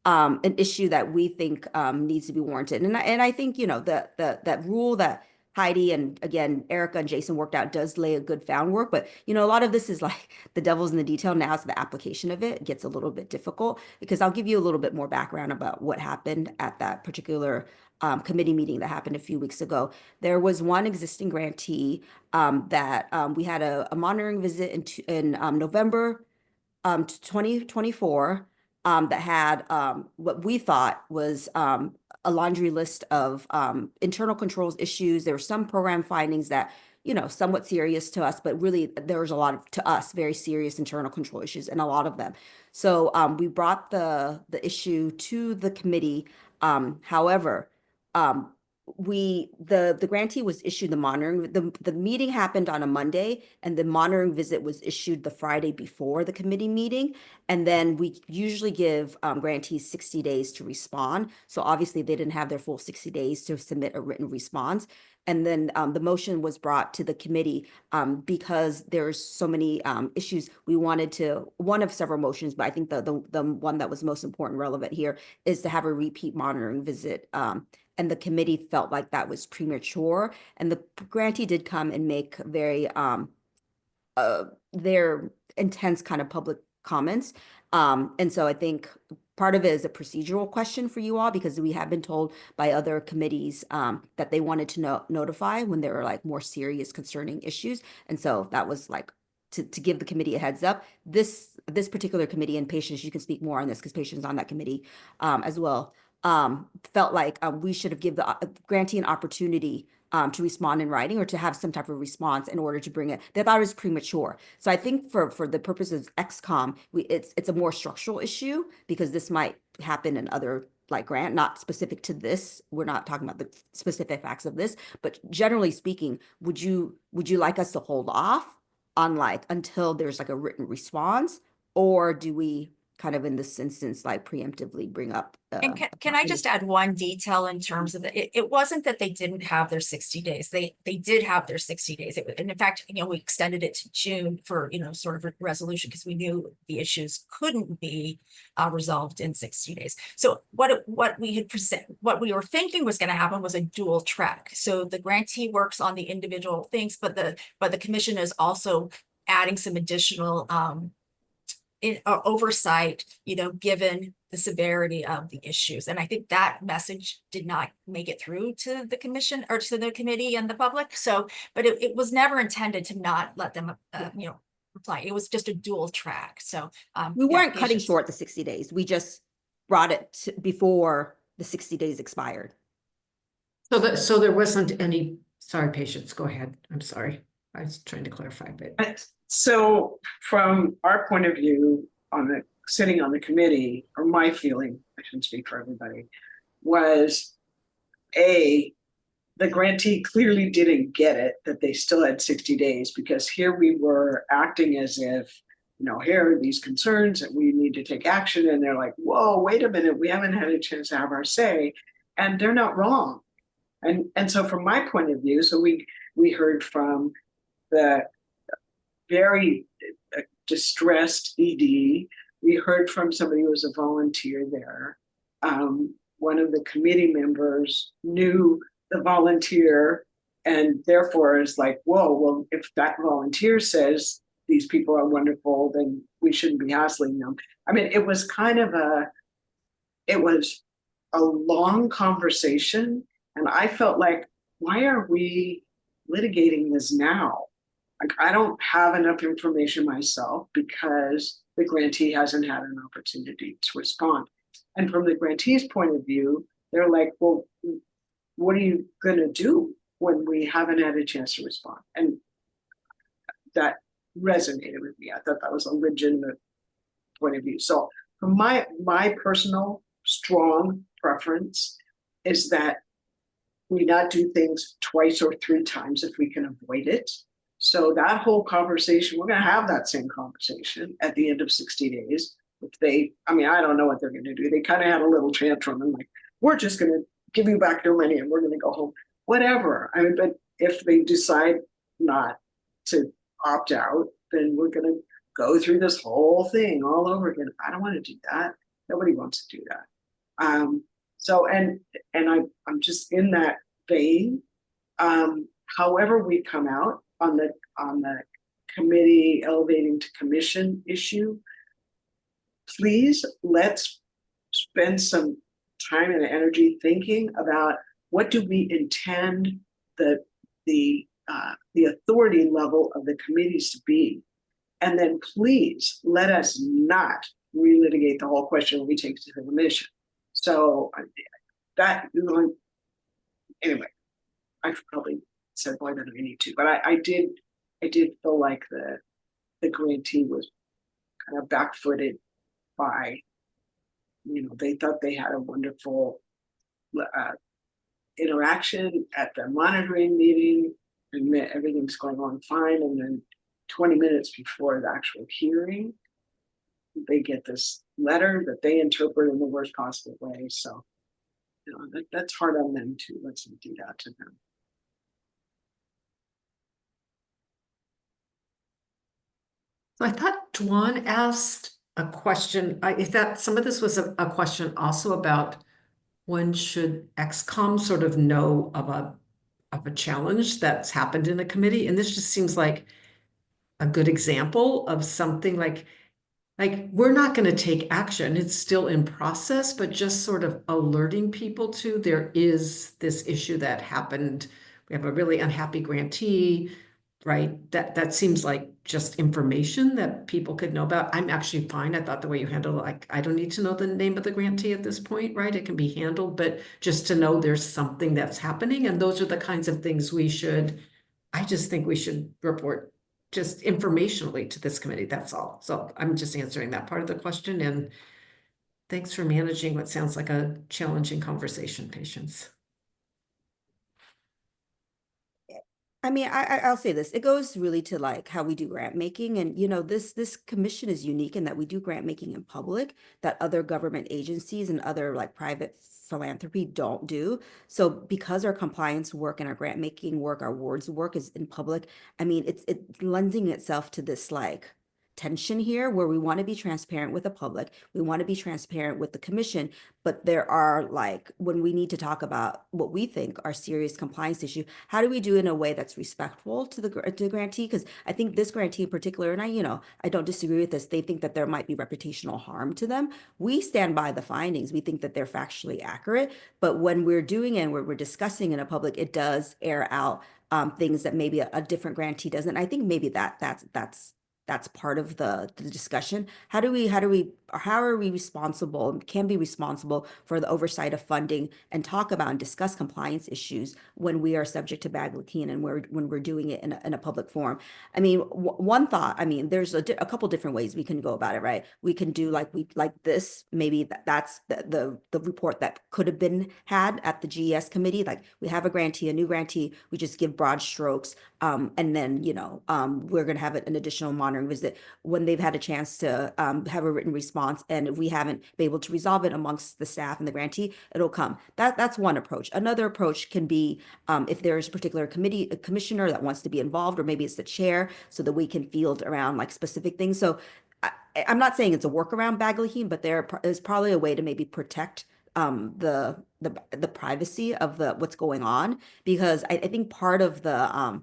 an issue that we think needs to be warranted. And I think, you know, that rule that Heidi and again, Erica and Jason worked out does lay a good groundwork, but you know, a lot of this is like the devil's in the detail now, so the application of it gets a little bit difficult, because I'll give you a little bit more background about what happened at that particular committee meeting that happened a few weeks ago. There was one existing grantee that we had a monitoring visit in November 2024 that had what we thought was a laundry list of internal controls issues. There were some program findings that, you know, somewhat serious to us, but really there was a lot of, to us, very serious internal control issues, and a lot of them. So we brought the issue to the committee. However, the grantee was issued the monitoring. The meeting happened on a Monday, and the monitoring visit was issued the Friday before the committee meeting. And then we usually give grantees 60 days to respond. So obviously they didn't have their full 60 days to submit a written response. And then the motion was brought to the committee because there's so many issues. We wanted to, one of several motions, but I think the one that was most important, relevant here, is to have a repeat monitoring visit. And the committee felt like that was premature. And the grantee did come and make very their intense kind of public comments. And so I think part of it is a procedural question for you all, because we have been told by other committees that they wanted to notify when there were like more serious concerning issues. And so that was like to give the committee a heads up. This particular committee, and Patience, you can speak more on this because Patience is on that committee as well, felt like we should have given the grantee an opportunity to respond in writing or to have some type of response in order to bring it. They thought it was premature. So I think for the purposes of XCOM, it's a more structural issue because this might happen in other like grant, not specific to this. We're not talking about the specific facts of this, but generally speaking, would you like us to hold off on like until there's like a written response, or do we kind of in this instance like preemptively bring up? And can I just add one detail in terms of it wasn't that they didn't have their 60 days. They did have their 60 days. And in fact, we extended it to June for, sort of a resolution because we knew the issues couldn't be resolved in 60 days. So what we were thinking was going to happen was a dual track. So the grantee works on the individual things, but the commission is also adding some additional oversight, given the severity of the issues. And I think that message did not make it through to the commission or to the committee and the public. So, but it was never intended to not let them, reply. It was just a dual track. So we weren't cutting short the 60 days. We just brought it before the 60 days expired. So there wasn't any, sorry, Patience, go ahead. I'm sorry. I was trying to clarify a bit. So from our point of view, sitting on the committee, or my feeling, I shouldn't speak for everybody, was the grantee clearly didn't get it that they still had 60 days, because here we were acting as if, here are these concerns that we need to take action, and they're like, whoa, wait a minute, we haven't had a chance to have our say, and they're not wrong. And so from my point of view, so we heard from the very distressed ED. We heard from somebody who was a volunteer there. One of the committee members knew the volunteer and therefore is like, whoa, well, if that volunteer says these people are wonderful, then we shouldn't be hassling them. I mean, it was a long conversation, and I felt like, why are we litigating this now? Like, I don't have enough information myself because the grantee hasn't had an opportunity to respond. And from the grantee's point of view, they're like, well, what are you going to do when we haven't had a chance to respond? And that resonated with me. I thought that was a legitimate point of view. So from my personal strong preference is that we not do things twice or three times if we can avoid it. So that whole conversation, we're going to have that same conversation at the end of 60 days. If I don't know what they're going to do. They kind of had a little tantrum and like, we're just going to give you back your money and we're going to go home, whatever. I mean, but if they decide not to opt out, then we're going to go through this whole thing all over again. I don't want to do that. Nobody wants to do that. So, and I'm just in that vein. However we come out on the committee elevating to commission issue, please let's spend some time and energy thinking about what do we intend the authority level of the committees to be, and then please let us not relitigate the whole question when we take it to the commission. So that anyway, I've probably said more than I need to, but I did feel like the grantee was kind of backfooted by, they thought they had a wonderful interaction at the monitoring meeting and everything's going on fine, and then 20 minutes before the actual hearing, they get this letter that they interpret in the worst possible way. So that's hard on them to let them do that to them. So I thought Dwan asked a question. I thought some of this was a question also about when should XCOM sort of know of a challenge that's happened in a committee. And this just seems like a good example of something like we're not going to take action. It's still in process, but just sort of alerting people to there is this issue that happened. We have a really unhappy grantee. right? That seems like just information that people could know about. I'm actually fine. I thought the way you handle it, like, I don't need to know the name of the grantee at this point, right? It can be handled, but just to know there's something that's happening, and those are the kinds of things I just think we should report just informationally to this committee, that's all. So I'm just answering that part of the question, and thanks for managing what sounds like a challenging conversation, Patience. I mean, I'll say this. It goes really to like how we do grant making, and this commission is unique in that we do grant making in public that other government agencies and other like private philanthropy don't do. So because our compliance work and our grant making work, our awards work is in public, I mean, it's lending itself to this like tension here where we want to be transparent with the public, we want to be transparent with the commission, but there are like when we need to talk about what we think are serious compliance issue, how do we do it in a way that's respectful to the grantee? Because I think this grantee in particular, and I don't disagree with this, they think that there might be reputational harm to them. We stand by the findings. We think that they're factually accurate, but when we're doing it and we're discussing in a public, it does air out things that maybe a different grantee doesn't. I think maybe that's part of the discussion. How are we responsible, can be responsible for the oversight of funding and talk about and discuss compliance issues when we are subject to Bagley-Keene and when we're doing it in a public forum? I mean, one thought, I mean, there's a couple different ways we can go about it, right? We can do like this, maybe that's the report that could have been had at the GES committee. Like we have a new grantee, we just give broad strokes. And then, we're going to have an additional monitoring visit when they've had a chance to have a written response. And if we haven't been able to resolve it amongst the staff and the grantee, it'll come. That's one approach. Another approach can be if there's a particular commissioner that wants to be involved, or maybe it's the chair, so that we can field around like specific things. So I'm not saying it's a workaround Bagley-Keene, but there is probably a way to maybe protect the privacy of what's going on, because I think part of the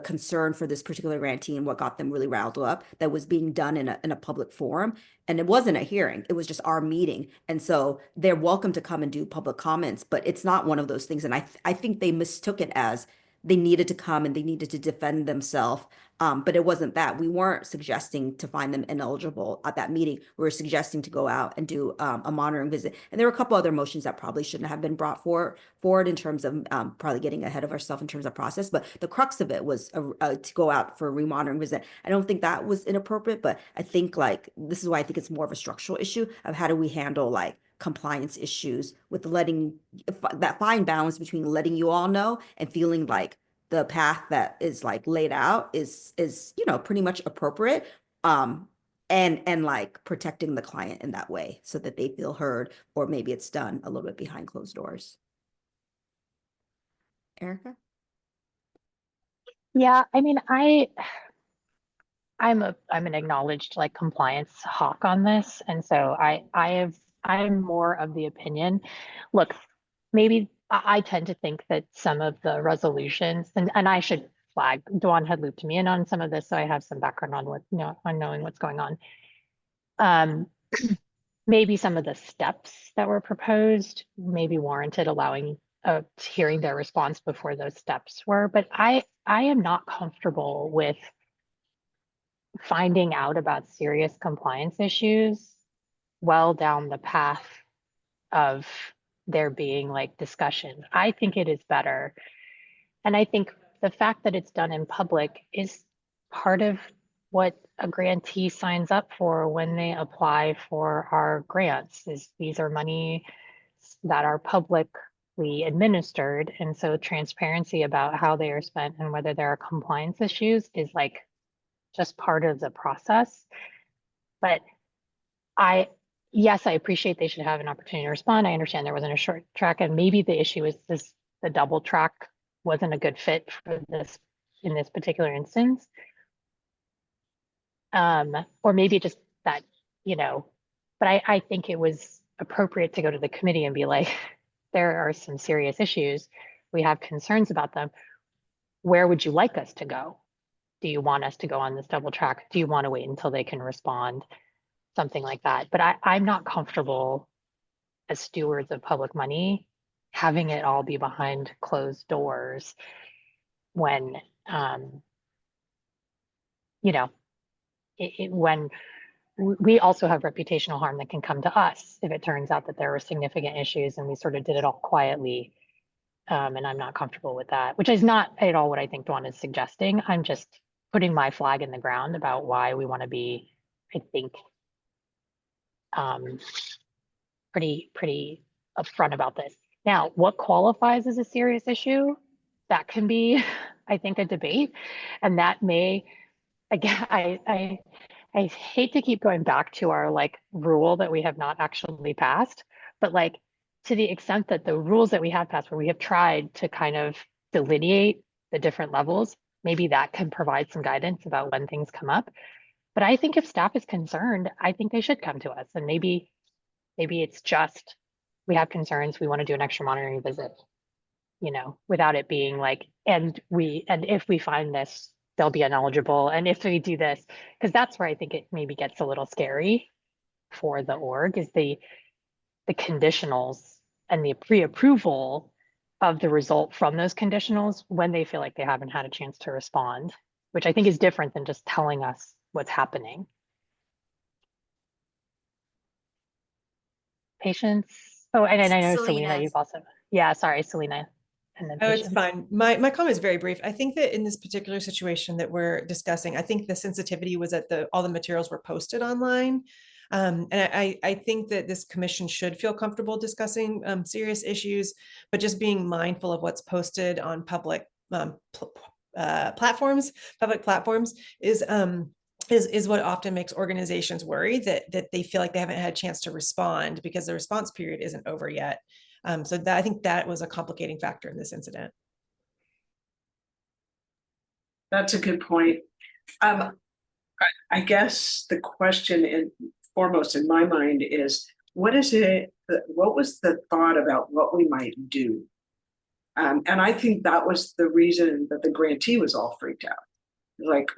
concern for this particular grantee and what got them really riled up, that was being done in a public forum, and it wasn't a hearing, it was just our meeting. And so they're welcome to come and do public comments, but it's not one of those things. And I think they mistook it as they needed to come and they needed to defend themselves. But it wasn't that. We weren't suggesting to find them ineligible at that meeting. We were suggesting to go out and do a monitoring visit. And there were a couple other motions that probably shouldn't have been brought forward in terms of probably getting ahead of ourselves in terms of process. But the crux of it was to go out for a remonitoring visit. I don't think that was inappropriate, but I think like this is why I think it's more of a structural issue of how do we handle like compliance issues with letting that fine balance between letting you all know and feeling like the path that is like laid out is pretty much appropriate, and like protecting the client in that way so that they feel heard, or maybe it's done a little bit behind closed doors. Erica? Yeah, I mean, I'm an acknowledged like compliance hawk on this, and so I'm more of the opinion. Look, maybe I tend to think that some of the resolutions, and I should flag, Dawn had looped me in on some of this, so I have some background on on knowing what's going on. Maybe some of the steps that were proposed maybe warranted allowing hearing their response before those steps were, but I am not comfortable with finding out about serious compliance issues well down the path of there being like discussion. I think it is better. And I think the fact that it's done in public is part of what a grantee signs up for when they apply for our grants. Is these are money that are publicly administered. And so transparency about how they are spent and whether there are compliance issues is like just part of the process. But yes, I appreciate they should have an opportunity to respond. I understand there wasn't a short track, and maybe the issue is the double track wasn't a good fit for this in this particular instance. Or maybe just that, but I think it was appropriate to go to the committee and be like, there are some serious issues. We have concerns about them. Where would you like us to go? Do you want us to go on this double track? Do you want to wait until they can respond? Something like that. But I'm not comfortable as stewards of public money having it all be behind closed doors when You know, when we also have reputational harm that can come to us if it turns out that there were significant issues and we sort of did it all quietly. And I'm not comfortable with that, which is not at all what I think Dawn is suggesting. I'm just putting my flag in the ground about why we want to be, I think, pretty upfront about this. Now, what qualifies as a serious issue? That can be, I think, a debate, and that may, again, I hate to keep going back to our like rule that we have not actually passed, but like to the extent that the rules that we have passed, where we have tried to kind of delineate the different levels, maybe that can provide some guidance about when things come up. But I think if staff is concerned, I think they should come to us, and maybe it's just we have concerns, we want to do an extra monitoring visit, you know, without it being like, and if we find this, they'll be ineligible. And if we do this, because that's where I think it maybe gets a little scary for the org, is the conditionals and the pre-approval of the result from those conditionals when they feel like they haven't had a chance to respond, which I think is different than just telling us what's happening. Patience. Oh, and I know Selena, you've also, yeah, sorry, Selena. And then Oh, it's Patience. fine. My comment is very brief. I think that in this particular situation that we're discussing, I think the sensitivity was that all the materials were posted online. And I think that this commission should feel comfortable discussing serious issues, but just being mindful of what's posted on public platforms is what often makes organizations worry that they feel like they haven't had a chance to respond because the response period isn't over yet. So I think that was a complicating factor in this incident. That's a good point. I guess the question foremost in my mind is, what was the thought about what we might do? And I think that was the reason that the grantee was all freaked out. Like,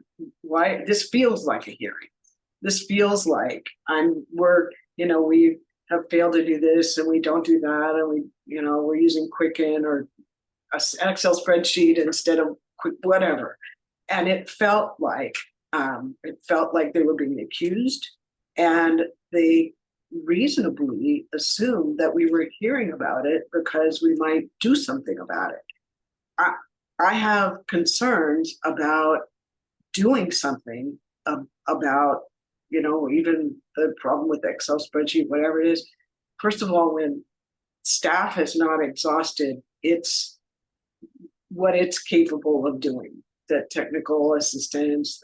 why? This feels like a hearing. This feels like we have failed to do this and we don't do that, and we're using Quicken or an Excel spreadsheet instead of whatever. And it felt like they were being accused, and they reasonably assumed that we were hearing about it because we might do something about it. I have concerns about doing something about, even the problem with the Excel spreadsheet, whatever it is. First of all, when staff has not exhausted what it's capable of doing, the technical assistance,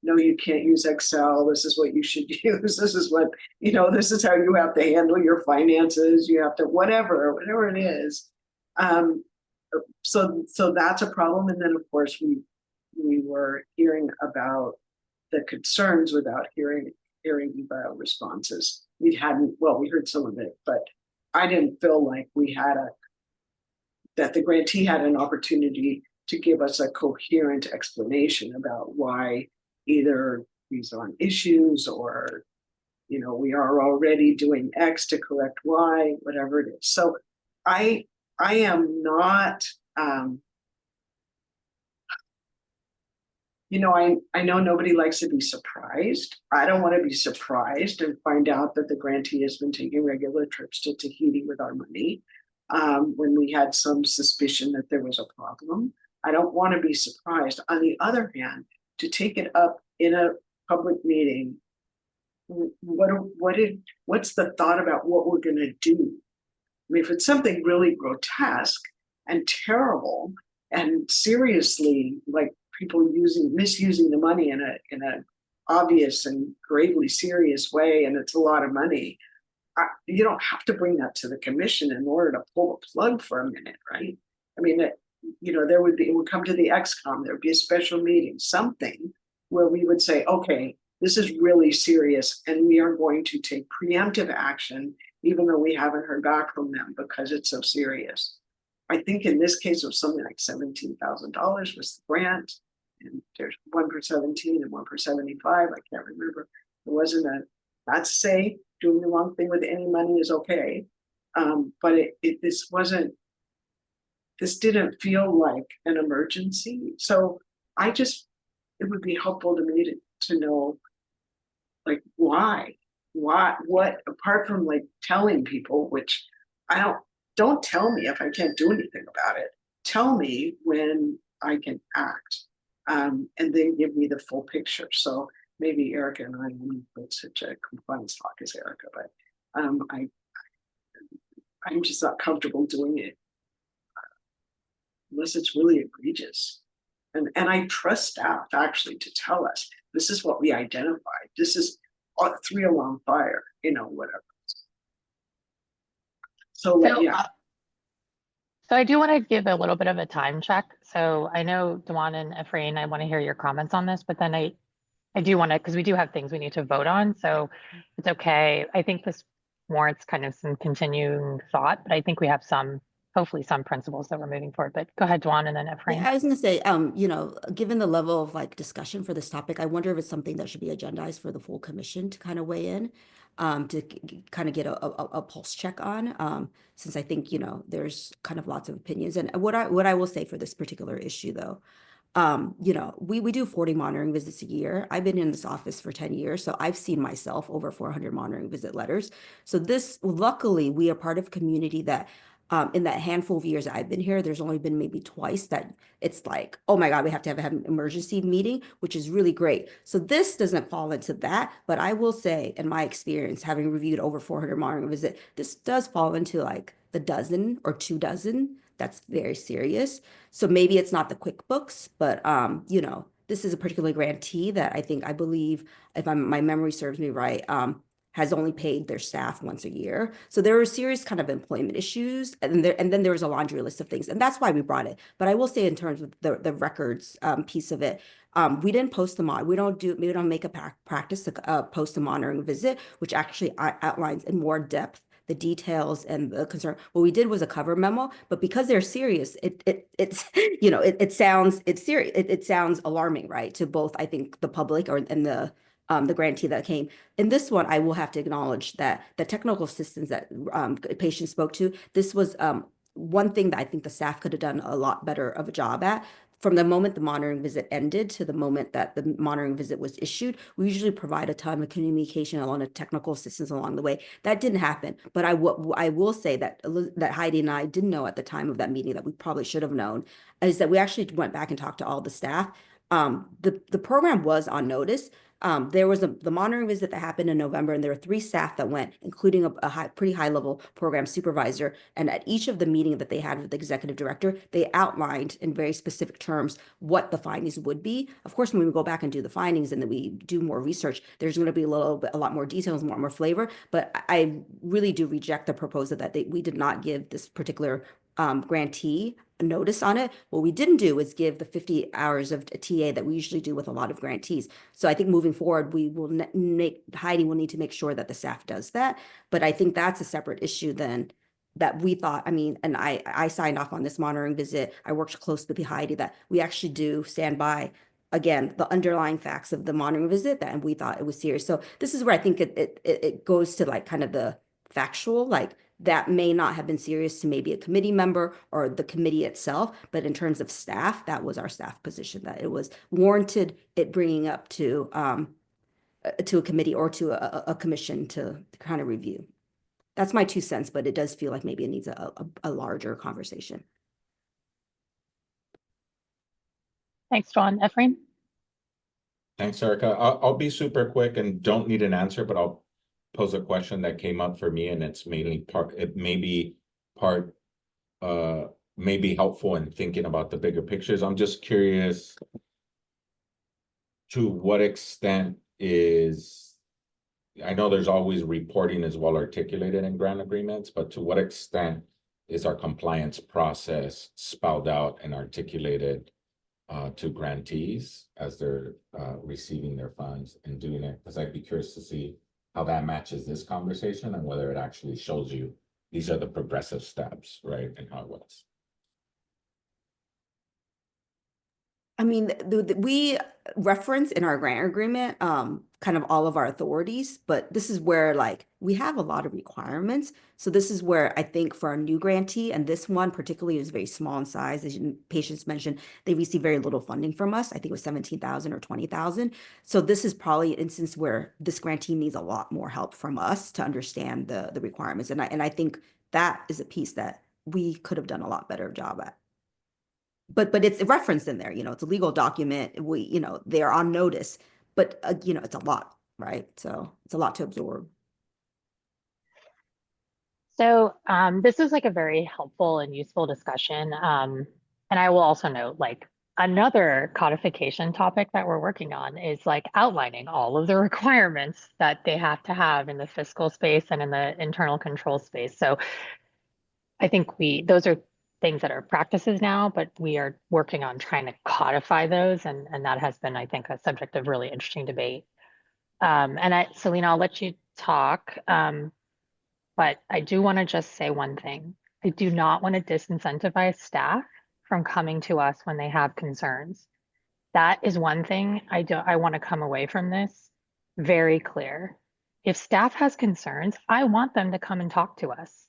no, you can't use Excel, this is what you should use, this is what, this is how you have to handle your finances, you have to, whatever it is. So that's a problem. And then of course we were hearing about the concerns without hearing the responses. We heard some of it, but I didn't feel like that the grantee had an opportunity to give us a coherent explanation about why either these aren't issues or, we are already doing X to correct Y, whatever it is. So I am not, I know nobody likes to be surprised. I don't want to be surprised and find out that the grantee has been taking regular trips to Tahiti with our money when we had some suspicion that there was a problem. I don't want to be surprised. On the other hand, to take it up in a public meeting, what's the thought about what we're going to do? I mean, if it's something really grotesque and terrible and seriously, like people misusing the money in a obvious and gravely serious way, and it's a lot of money, you don't have to bring that to the commission in order to pull the plug for a minute, right? I mean, it would come to the XCOM, there would be a special meeting, something where we would say, okay, this is really serious and we are going to take preemptive action, even though we haven't heard back from them because it's so serious. I think in this case it was something like $17,000 was the grant, and there's one for 17 and one for 75. I can't remember. It wasn't not to say doing the wrong thing with any money is okay, but this didn't feel like an emergency. So it would be helpful to me to know, like, why, what, apart from like telling people, which don't tell me if I can't do anything about it. Tell me when I can act, and then give me the full picture. So maybe Erica and I wouldn't put such a compliance talk as Erica, but I'm just not comfortable doing it unless it's really egregious. And I trust staff actually to tell us, this is what we identified. This is 3 alarm fire, whatever. So yeah. So I do want to give a little bit of a time check. So I know Dwan and Efrain, I want to hear your comments on this, but then I do want to, because we do have things we need to vote on. So it's okay. I think this warrants kind of some continuing thought, but I think we have hopefully some principles that we're moving forward. But go ahead, Dwan, and then Efrain. Yeah, I was going to say, given the level of like discussion for this topic, I wonder if it's something that should be agendized for the full commission to kind of weigh in, to kind of get a pulse check on, since I think, there's kind of lots of opinions. And what I will say for this particular issue, though, we do 40 monitoring visits a year. I've been in this office for 10 years, so I've seen myself over 400 monitoring visit letters. So luckily, we are part of a community that, in that handful of years that I've been here, there's only been maybe twice that it's like, oh my God, we have to have an emergency meeting, which is really great. So this doesn't fall into that, but I will say, in my experience, having reviewed over 400 monitoring visits, this does fall into like the dozen or 2 dozen. That's very serious. So maybe it's not the QuickBooks, but this is a particular grantee that I believe, if my memory serves me right, has only paid their staff once a year. So there are serious kind of employment issues, and then there was a laundry list of things, and that's why we brought it. But I will say, in terms of the records piece of it, we didn't post them on. We don't make a practice to post a monitoring visit, which actually outlines in more depth the details and the concern. What we did was a cover memo, but because they're serious, it sounds alarming, right, to both, I think, the public and the grantee that came. In this one, I will have to acknowledge that the technical assistance that patients spoke to, this was one thing that I think the staff could have done a lot better of a job at. From the moment the monitoring visit ended to the moment that the monitoring visit was issued, we usually provide a ton of communication along the technical assistance along the way. That didn't happen, but I will say that Heidi and I didn't know at the time of that meeting, that we probably should have known, is that we actually went back and talked to all the staff. The program was on notice. There was the monitoring visit that happened in November, and there were 3 staff that went, including a pretty high level program supervisor. And at each of the meetings that they had with the executive director, they outlined in very specific terms what the findings would be. Of course, when we go back and do the findings and then we do more research, there's going to be a lot more details, more flavor. But I really do reject the proposal that we did not give this particular grantee a notice on it. What we didn't do is give the 50 hours of TA that we usually do with a lot of grantees. So I think moving forward, we will Heidi will need to make sure that the staff does that. But I think that's a separate issue then, that we thought, and I signed off on this monitoring visit. I worked close with Heidi that we actually do stand by, again, the underlying facts of the monitoring visit, and we thought it was serious. So this is where I think it goes to like kind of the factual, like, that may not have been serious to maybe a committee member or the committee itself, but in terms of staff, that was our staff position, that it was warranted it bringing up to a committee or to a commission to kind of review. That's my 2 cents, but it does feel like maybe it needs a larger conversation. Thanks, Dawn. Efrain? Thanks, Erica. I'll be super quick and don't need an answer, but I'll pose a question that came up for me, and it's mainly may be helpful in thinking about the bigger pictures. I'm just curious, to what extent I know there's always reporting as well articulated in grant agreements, but to what extent is our compliance process spelled out and articulated to grantees as they're receiving their funds and doing it? Because I'd be curious to see how that matches this conversation and whether it actually shows you these are the progressive steps, right? And how it works. I mean, we reference in our grant agreement, kind of all of our authorities, but this is where like we have a lot of requirements. So this is where I think for our new grantee, and this one particularly is very small in size, as Patience mentioned, they receive very little funding from us. I think it was 17,000 or 20,000. So this is probably an instance where this grantee needs a lot more help from us to understand the requirements. And I think that is a piece that we could have done a lot better job at. But it's referenced in there, it's a legal document. They're on notice, but it's a lot, right? So it's a lot to absorb. So this is like a very helpful and useful discussion. And I will also note like another codification topic that we're working on is like outlining all of the requirements that they have to have in the fiscal space and in the internal control space. So I think those are things that are practices now, but we are working on trying to codify those. And that has been, I think, a subject of really interesting debate. Selena, I'll let you talk. But I do want to just say one thing. I do not want to disincentivize staff from coming to us when they have concerns. That is one thing I want to come away from this very clear. If staff has concerns, I want them to come and talk to us.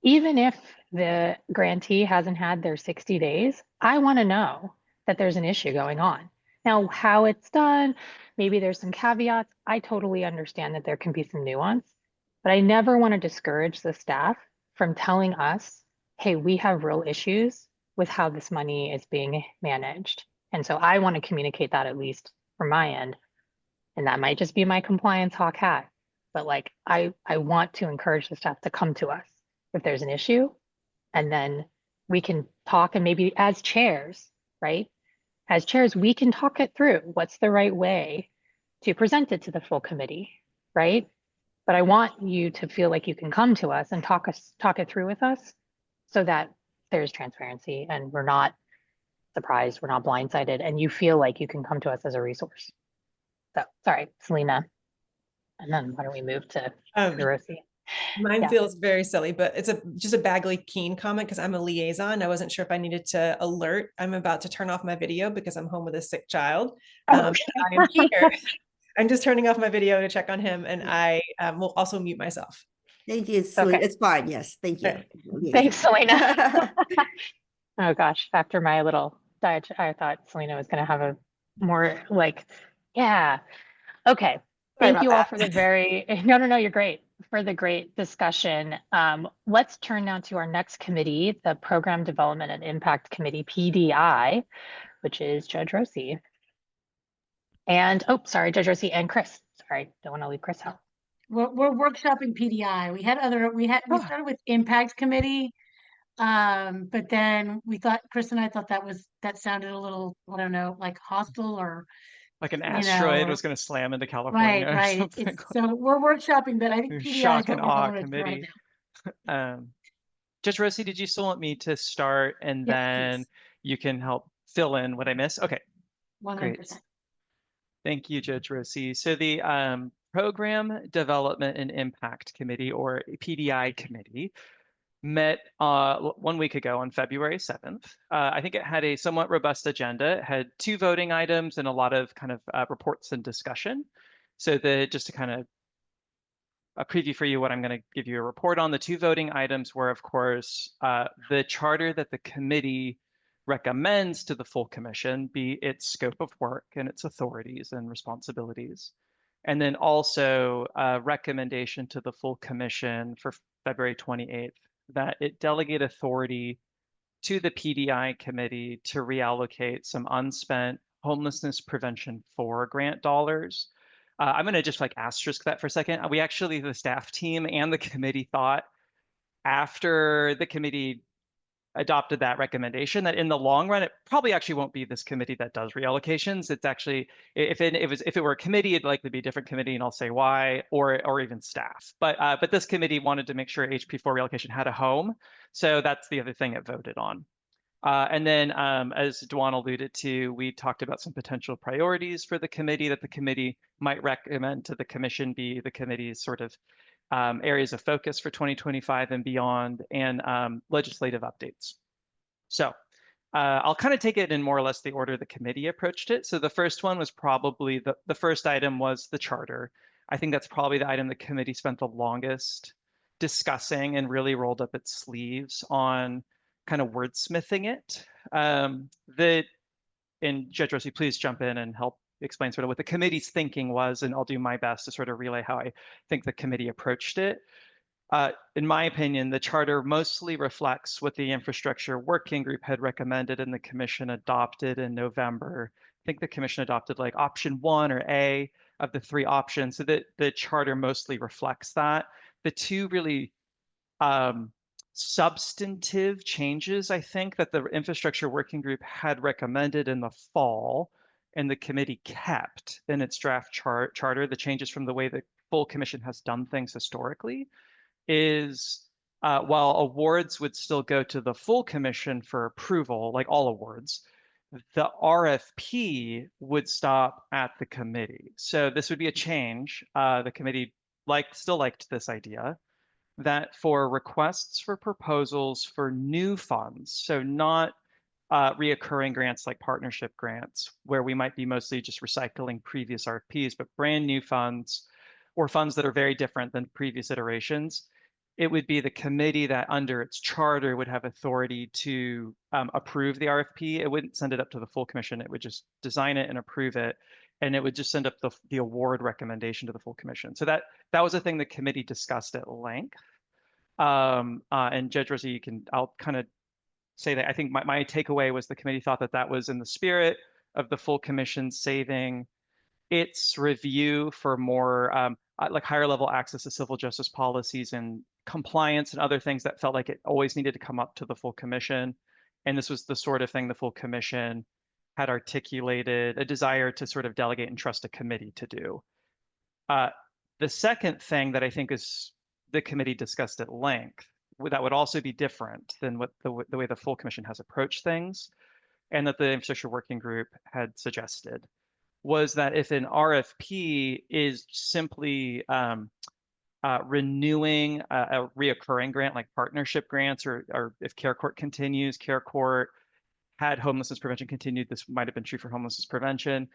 Even if the grantee hasn't had their 60 days, I want to know that there's an issue going on. Now, how it's done, maybe there's some caveats. I totally understand that there can be some nuance, but I never want to discourage the staff from telling us, hey, we have real issues with how this money is being managed. And so I want to communicate that at least from my end. And that might just be my compliance hawk hat. But like, I want to encourage the staff to come to us if there's an issue, and then we can talk, and maybe as chairs, right? As chairs, we can talk it through. What's the right way to present it to the full committee, right? But I want you to feel like you can come to us and talk it through with us so that there's transparency and we're not surprised, we're not blindsided, and you feel like you can come to us as a resource. So sorry, Selena. And then why don't we move to Rosie? Mine feels very silly, but it's just a Bagley Keene comment because I'm a liaison. I wasn't sure if I needed to alert. I'm about to turn off my video because I'm home with a sick child. I am here. I'm just turning off my video to check on him, and I will also mute myself. Thank you, Selena. It's fine. Yes, thank you. Thanks, Selena. Oh gosh, after my little diet, I thought Selena was going to have a more like, yeah. Okay. Thank you all for the no, you're great, for the great discussion. Let's turn now to our next committee, the Program Development and Impact Committee, PDI, which is Judge Rosie. And, sorry, Judge Rosie and Chris. Sorry, don't want to leave Chris out. We're workshopping PDI. We started with Impact Committee. But then Chris and I thought that sounded a little, I don't know, like hostile or like an asteroid was going to slam into California. Right. So we're workshopping, but I think PDI shock is and what awe we're committee. Judge Rosie, did you still want me to start and then please. You can help fill in what I missed? Okay. 100%. Great. Thank you, Judge Rosie. So the Program Development and Impact Committee, or PDI committee, met 1 week ago on February 7th. I think it had a somewhat robust agenda. It had 2 voting items and a lot of kind of reports and discussion. So just to kind of a preview for you, what I'm going to give you a report on. The 2 voting items were, of course, the charter that the committee recommends to the full commission be its scope of work and its authorities and responsibilities. And then also a recommendation to the full commission for February 28th that it delegate authority to the PDI committee to reallocate some unspent homelessness prevention for grant dollars. I'm going to just like asterisk that for a second. We actually, the staff team and the committee thought after the committee adopted that recommendation that in the long run, it probably actually won't be this committee that does reallocations. It's actually, if it were a committee, it'd likely be a different committee, and I'll say why, or even staff. But this committee wanted to make sure HP4 reallocation had a home. So that's the other thing it voted on. And then, as Dwan alluded to, we talked about some potential priorities for the committee that the committee might recommend to the commission be the committee's sort of areas of focus for 2025 and beyond, and legislative updates. So I'll kind of take it in more or less the order the committee approached it. So the first one was probably the first item was the charter. I think that's probably the item the committee spent the longest discussing and really rolled up its sleeves on kind of wordsmithing it. And Judge Rossi, please jump in and help explain sort of what the committee's thinking was, and I'll do my best to sort of relay how I think the committee approached it. In my opinion, the charter mostly reflects what the infrastructure working group had recommended and the commission adopted in November. I think the commission adopted like option 1 or A of the 3 options, so that the charter mostly reflects that. The 2 really substantive changes, I think, that the infrastructure working group had recommended in the fall and the committee kept in its draft charter, the changes from the way the full commission has done things historically, is while awards would still go to the full commission for approval, like all awards, the RFP would stop at the committee. So this would be a change. The committee still liked this idea that for requests for proposals for new funds, so not reoccurring grants like partnership grants, where we might be mostly just recycling previous RFPs, but brand new funds or funds that are very different than previous iterations, it would be the committee that under its charter would have authority to approve the RFP. It wouldn't send it up to the full commission. It would just design it and approve it. And it would just send up the award recommendation to the full commission. So that was a thing the committee discussed at length. And Judge Rossi, I'll kind of say that I think my takeaway was the committee thought that that was in the spirit of the full commission saving its review for more like higher level access to civil justice policies and compliance and other things that felt like it always needed to come up to the full commission. And this was the sort of thing the full commission had articulated a desire to sort of delegate and trust a committee to do. The second thing that I think is the committee discussed at length that would also be different than what the way the full commission has approached things and that the infrastructure working group had suggested was that if an RFP is simply renewing a reoccurring grant like partnership grants, or if Care Court continues, Care Court had homelessness prevention continued, this might have been true for homelessness prevention,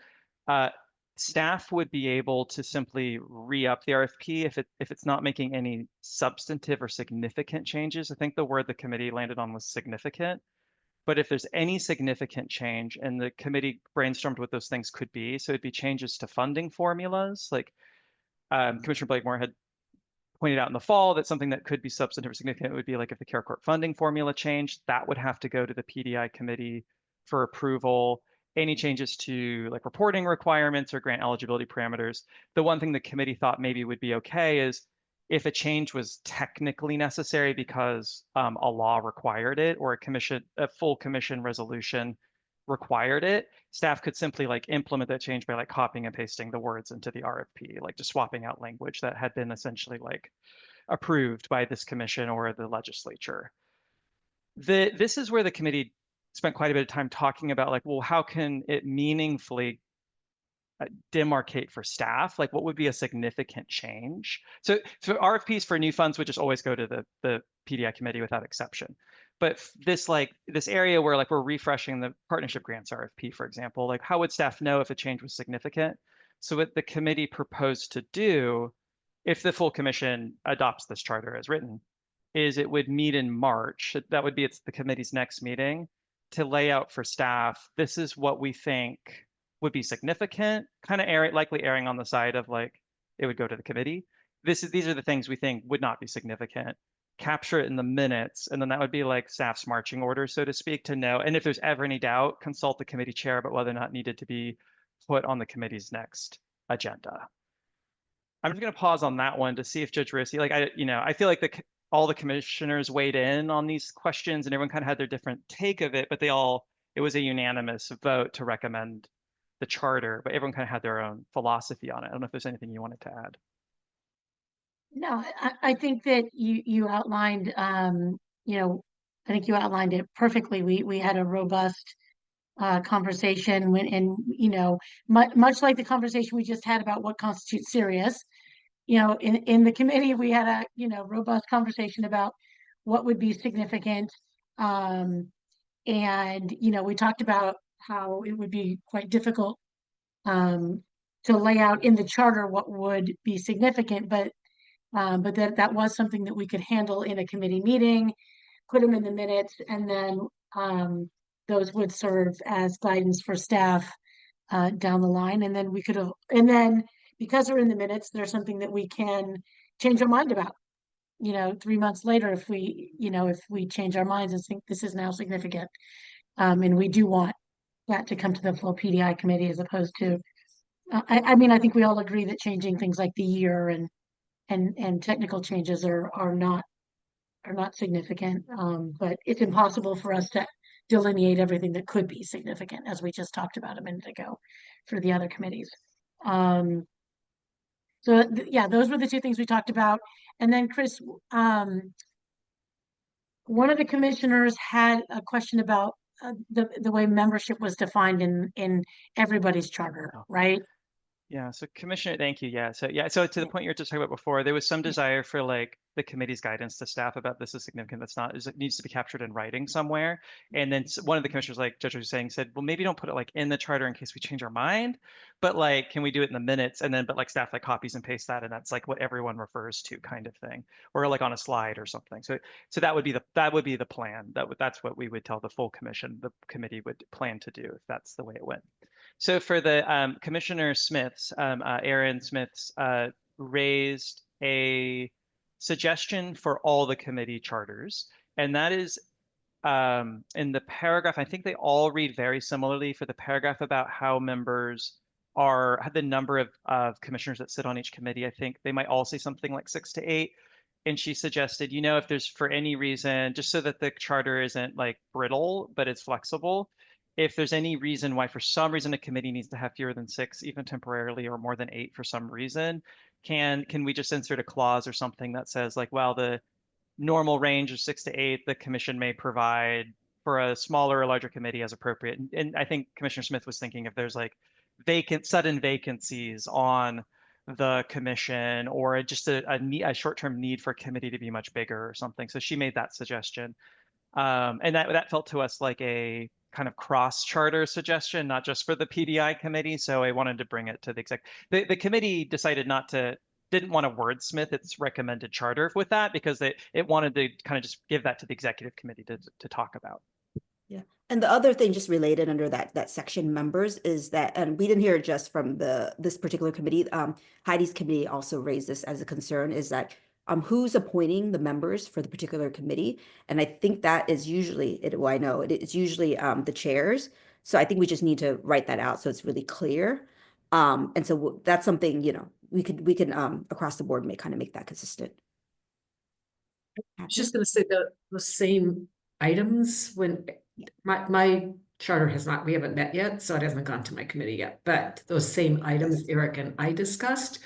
staff would be able to simply re-up the RFP if it's not making any substantive or significant changes. I think the word the committee landed on was significant. But if there's any significant change, and the committee brainstormed what those things could be, so it'd be changes to funding formulas, like Commissioner Blakemore had pointed out in the fall that something that could be substantive or significant would be like if the Care Court funding formula changed, that would have to go to the PDI committee for approval. Any changes to like reporting requirements or grant eligibility parameters. The one thing the committee thought maybe would be okay is if a change was technically necessary because a law required it or a full commission resolution required it, staff could simply like implement that change by like copying and pasting the words into the RFP, like just swapping out language that had been essentially like approved by this commission or the legislature. This is where the committee spent quite a bit of time talking about like, well, how can it meaningfully demarcate for staff? Like what would be a significant change? So RFPs for new funds would just always go to the PDI committee without exception. But this area where like we're refreshing the partnership grants RFP, for example, like how would staff know if a change was significant? So what the committee proposed to do, if the full commission adopts this charter as written, is it would meet in March. That would be the committee's next meeting to lay out for staff, this is what we think would be significant, kind of likely erring on the side of like, it would go to the committee. These are the things we think would not be significant. Capture it in the minutes, and then that would be like staff's marching order, so to speak, to know. And if there's ever any doubt, consult the committee chair about whether or not needed to be put on the committee's next agenda. I'm just going to pause on that one to see if Judge Rossi, like I feel like all the commissioners weighed in on these questions, and everyone kind of had their different take of it, but it was a unanimous vote to recommend the charter, but everyone kind of had their own philosophy on it. I don't know if there's anything you wanted to add. No, I think that you outlined, I think you outlined it perfectly. We had a robust conversation much like the conversation we just had about what constitutes serious. In the committee, we had a robust conversation about what would be significant. And, you know, we talked about how it would be quite difficult to lay out in the charter what would be significant, but that was something that we could handle in a committee meeting, put them in the minutes, and then those would serve as guidance for staff down the line. And then we could have, and then because they're in the minutes, there's something that we can change our mind about. You know, 3 months later, if we, you know, if we change our minds and think this is now significant, and we do want that to come to the full PDI committee as opposed to, I mean, I think we all agree that changing things like the year and technical changes are not significant. But it's impossible for us to delineate everything that could be significant, as we just talked about a minute ago for the other committees. So yeah, those were the two things we talked about. And then Chris, one of the commissioners had a question about the way membership was defined in everybody's charter, right? Yeah, so Commissioner, thank you. Yeah, so to the point you were just talking about before, there was some desire for like the committee's guidance to staff about this is significant, that's not, it needs to be captured in writing somewhere. And then one of the commissioners, like Judge was saying, said, well, maybe don't put it like in the charter in case we change our mind, but like, can we do it in the minutes? And then, but like staff like copies and paste that, and that's like what everyone refers to, kind of thing, or like on a slide or something. So that would be the plan. That's what we would tell the full commission, the committee would plan to do if that's the way it went. So for the Commissioner Smith's, Aaron Smith's raised a suggestion for all the committee charters, and that is in the paragraph, I think they all read very similarly for the paragraph about how members have the number of commissioners that sit on each committee. I think they might all say something like 6 to 8. And she suggested, you know, if there's for any reason, just so that the charter isn't like brittle, but it's flexible, if there's any reason why for some reason a committee needs to have fewer than 6, even temporarily, or more than 8 for some reason, can we just insert a clause or something that says like, well, the normal range of 6 to 8, the commission may provide for a smaller or larger committee as appropriate. And I think Commissioner Smith was thinking if there's like sudden vacancies on the commission, or just a short-term need for a committee to be much bigger or something. So she made that suggestion. And that felt to us like a kind of cross-charter suggestion, not just for the PDI committee. So I wanted to bring it to the exec. The committee decided didn't want to wordsmith its recommended charter with that, because it wanted to kind of just give that to the executive committee to talk about. Yeah. And the other thing just related under that section members is that, and we didn't hear it just from this particular committee, Heidi's committee also raised this as a concern, is that who's appointing the members for the particular committee. And I think that is usually, I know it's usually the chairs. So I think we just need to write that out so it's really clear. And so that's something, you know, we can across the board kind of make that consistent. I was just going to say the same items when my charter we haven't met yet, so it hasn't gone to my committee yet, but those same items Eric and I discussed.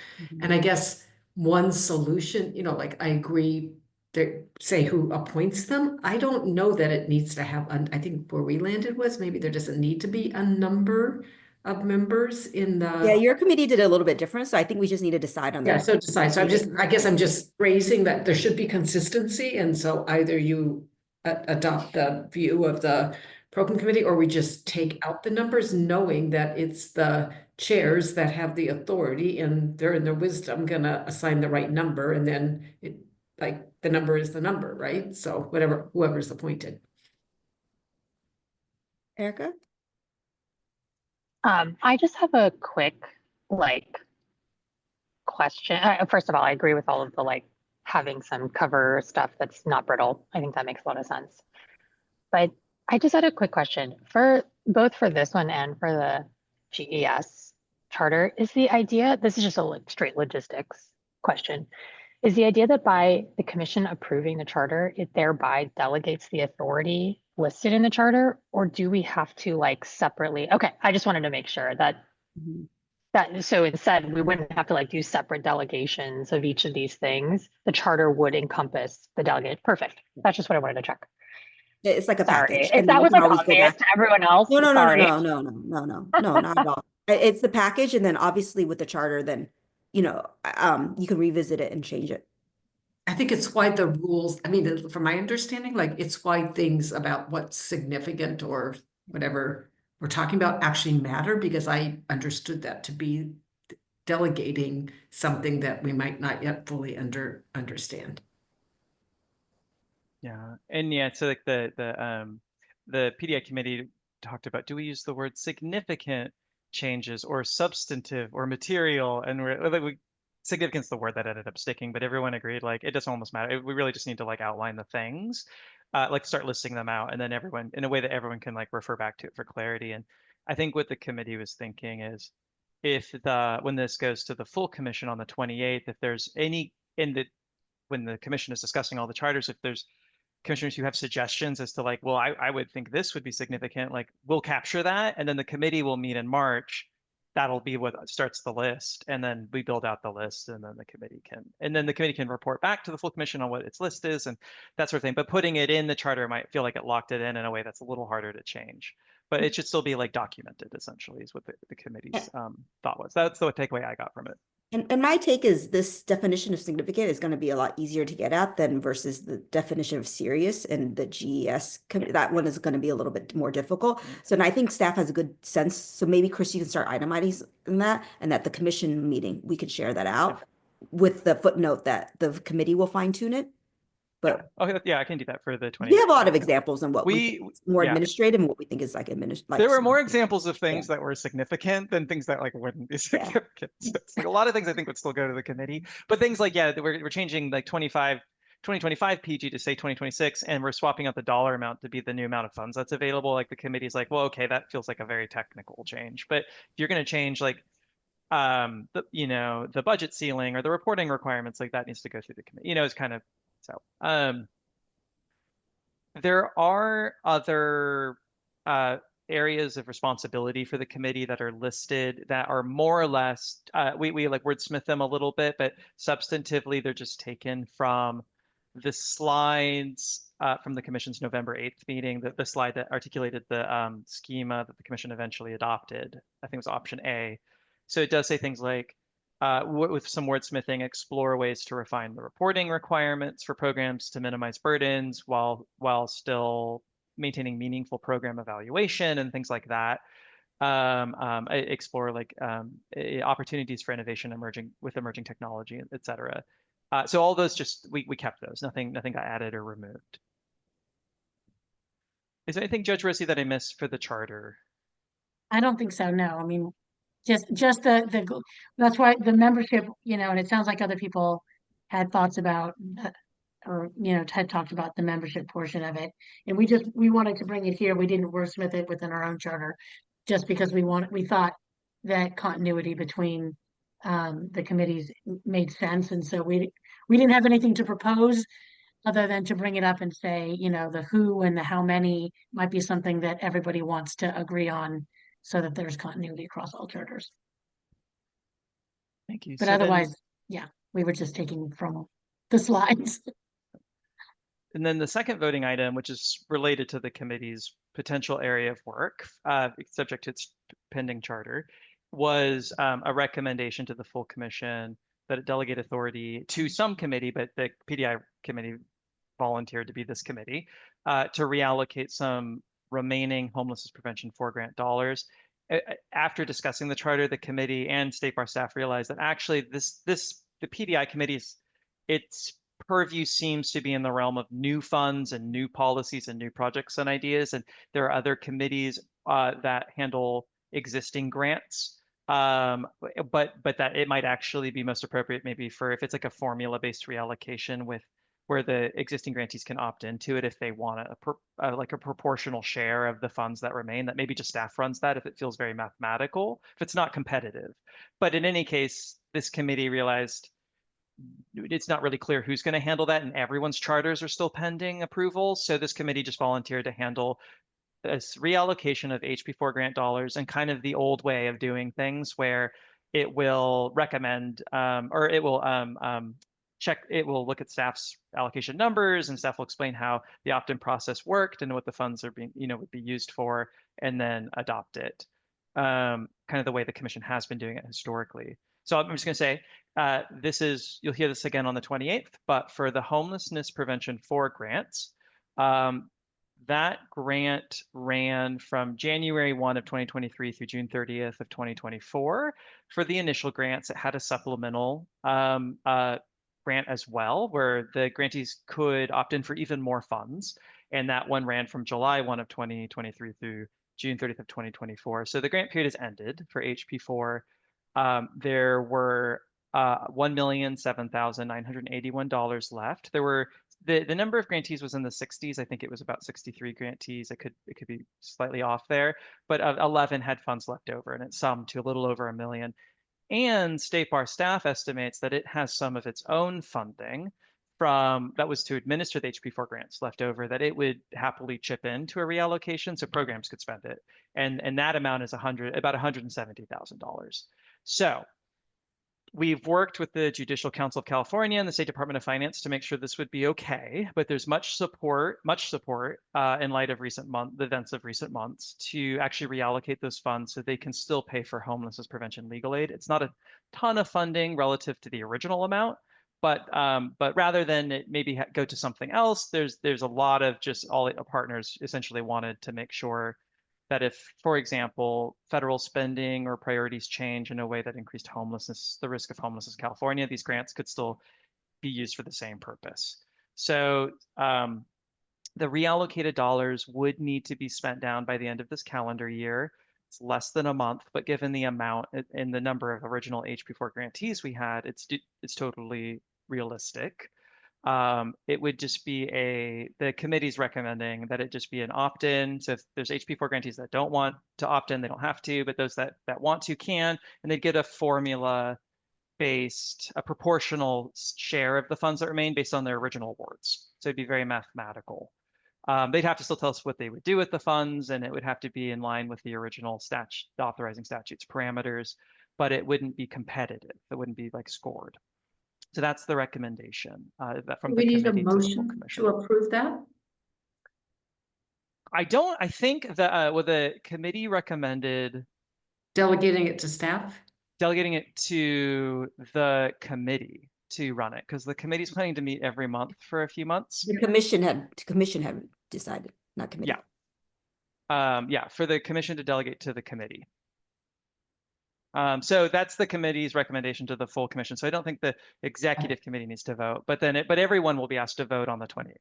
And I guess one solution, you know, like I agree to say who appoints them. I don't know that it needs to have, I think where we landed was maybe there doesn't need to be a number of members in the. Yeah, your committee did a little bit different, so I think we just need to decide on that. Yeah, so decide. So I guess I'm just raising that there should be consistency, and so either you adopt the view of the program committee, or we just take out the numbers, knowing that it's the chairs that have the authority, and they're in their wisdom gonna assign the right number, and then the number is the number, right? So whoever's appointed. Erica? I just have a quick question. First of all, I agree with all of the having some cover stuff that's not brittle. I think that makes a lot of sense. But I just had a quick question for both for this one and for the GES charter. Is the idea, this is just a straight logistics question, is the idea that by the commission approving the charter, it thereby delegates the authority listed in the charter, or do we have to separately? Okay, I just wanted to make sure that so instead we wouldn't have to do separate delegations of each of these things. The charter would encompass the delegate. Perfect. That's just what I wanted to check. It's like a package. If that was obvious to everyone else. No, not at all. It's the package, and then obviously with the charter, then you know, you can revisit it and change it. I think it's why the rules, I mean, from my understanding, like it's why things about what's significant or whatever we're talking about actually matter, because I understood that to be delegating something that we might not yet fully understand. Yeah, and yeah, so like the PDI committee talked about, do we use the word significant changes or substantive or material? And we're like, significance the word that ended up sticking, but everyone agreed like it doesn't almost matter. We really just need to like outline the things, like start listing them out, and then everyone in a way that everyone can like refer back to it for clarity. And I think what the committee was thinking is, if when this goes to the full commission on the 28th, if there's any when the commission is discussing all the charters, if there's commissioners who have suggestions as to like, well, I would think this would be significant, like we'll capture that, and then the committee will meet in March. That'll be what starts the list, and then we build out the list, and then the committee can report back to the full commission on what its list is and that sort of thing. But putting it in the charter might feel like it locked it in a way that's a little harder to change. But it should still be like documented, essentially, is what the committee's thought was. That's the takeaway I got from it. And my take is this definition of significant is going to be a lot easier to get at than versus the definition of serious and the GES. That one is going to be a little bit more difficult. So, and I think staff has a good sense. So maybe Chris, you can start itemizing that, and at the commission meeting, we could share that out with the footnote that the committee will fine tune it. But okay, yeah, I can do that for the 20. we have a lot of examples on what we think is more yeah. administrative and what we think is like administrative. There were more examples of things that were significant than things that like wouldn't be significant. So it's like a lot of things I think would still go to the committee, but things like, yeah, we're changing like 2025 PG to say 2026, and we're swapping out the dollar amount to be the new amount of funds that's available. Like the committee's like, well, okay, that feels like a very technical change, but if you're going to change like the budget ceiling or the reporting requirements, like that needs to go through the committee. It's kind of so. There are other areas of responsibility for the committee that are listed that are more or less, we like wordsmith them a little bit, but substantively they're just taken from the slides from the commission's November 8th meeting, the slide that articulated the schema that the commission eventually adopted. I think it was option A. So it does say things like, with some wordsmithing, explore ways to refine the reporting requirements for programs to minimize burdens while still maintaining meaningful program evaluation and things like that. Explore like opportunities for innovation with emerging technology, et cetera. So all those we kept those. Nothing got added or removed. Is there anything, Judge Rossi, that I missed for the charter? I don't think so, no. I mean, just that's why the membership, and it sounds like other people had thoughts about or had talked about the membership portion of it. And we wanted to bring it here. We didn't wordsmith it within our own charter just because we thought that continuity between the committees made sense. And so we didn't have anything to propose other than to bring it up and say, the who and the how many might be something that everybody wants to agree on so that there's continuity across all charters. Thank you. But So otherwise, yeah, we were just taking from the slides. And then the second voting item, which is related to the committee's potential area of work, subject to its pending charter, was a recommendation to the full commission that it delegate authority to some committee, but the PDI committee volunteered to be this committee, to reallocate some remaining homelessness prevention 4-grant dollars. After discussing the charter, the committee and State Bar staff realized that actually the PDI committee's its purview seems to be in the realm of new funds and new policies and new projects and ideas. And there are other committees that handle existing grants. But that it might actually be most appropriate maybe for if it's like a formula-based reallocation where the existing grantees can opt into it if they want like a proportional share of the funds that remain, that maybe just staff runs that if it feels very mathematical, if it's not competitive. But in any case, this committee realized it's not really clear who's going to handle that, and everyone's charters are still pending approval. So this committee just volunteered to handle this reallocation of HP4 grant dollars in kind of the old way of doing things, where it will recommend or it will it will look at staff's allocation numbers, and staff will explain how the opt-in process worked and what the funds are being, would be used for, and then adopt it. Kind of the way the commission has been doing it historically. So I'm just going to say, this is, you'll hear this again on the 28th, but for the Homelessness Prevention 4 grants, that grant ran from January 1 of 2023 through June 30th of 2024. For the initial grants, it had a supplemental grant as well, where the grantees could opt in for even more funds. And that one ran from July 1 of 2023 through June 30th of 2024. So the grant period has ended for HP4. There were $1,007,981 left. There were the number of grantees was in the 60s. I think it was about 63 grantees. It could be slightly off there, but 11 had funds left over, and it summed to a little over $1 million. And State Bar staff estimates that it has some of its own funding from that was to administer the HP4 grants left over that it would happily chip into a reallocation so programs could spend it. And that amount is about $170,000. So we've worked with the Judicial Council of California and the State Department of Finance to make sure this would be okay, but there's much support in light of the events of recent months to actually reallocate those funds so they can still pay for homelessness prevention legal aid. It's not a ton of funding relative to the original amount, but rather than it maybe go to something else, there's a lot of just all partners essentially wanted to make sure that if, for example, federal spending or priorities change in a way that increased homelessness, the risk of homelessness in California, these grants could still be used for the same purpose. So the reallocated dollars would need to be spent down by the end of this calendar year. It's less than a month, but given the amount and the number of original HP4 grantees we had, it's totally realistic. It would just be the committee's recommending that it just be an opt-in. So if there's HP4 grantees that don't want to opt in, they don't have to, but those that want to can, and they'd get a formula-based, a proportional share of the funds that remain based on their original awards. So it'd be very mathematical. They'd have to still tell us what they would do with the funds, and it would have to be in line with the original authorizing statutes parameters, but it wouldn't be competitive. It wouldn't be like scored. So that's the recommendation from the committee to the full commission. To approve that? I think that the committee recommended Delegating it to staff? Delegating it to the committee to run it, because the committee's planning to meet every month for a few months. The commission had decided, not committee. Yeah, for the commission to delegate to the committee. So that's the committee's recommendation to the full commission. So I don't think the executive committee needs to vote, but everyone will be asked to vote on the 28th.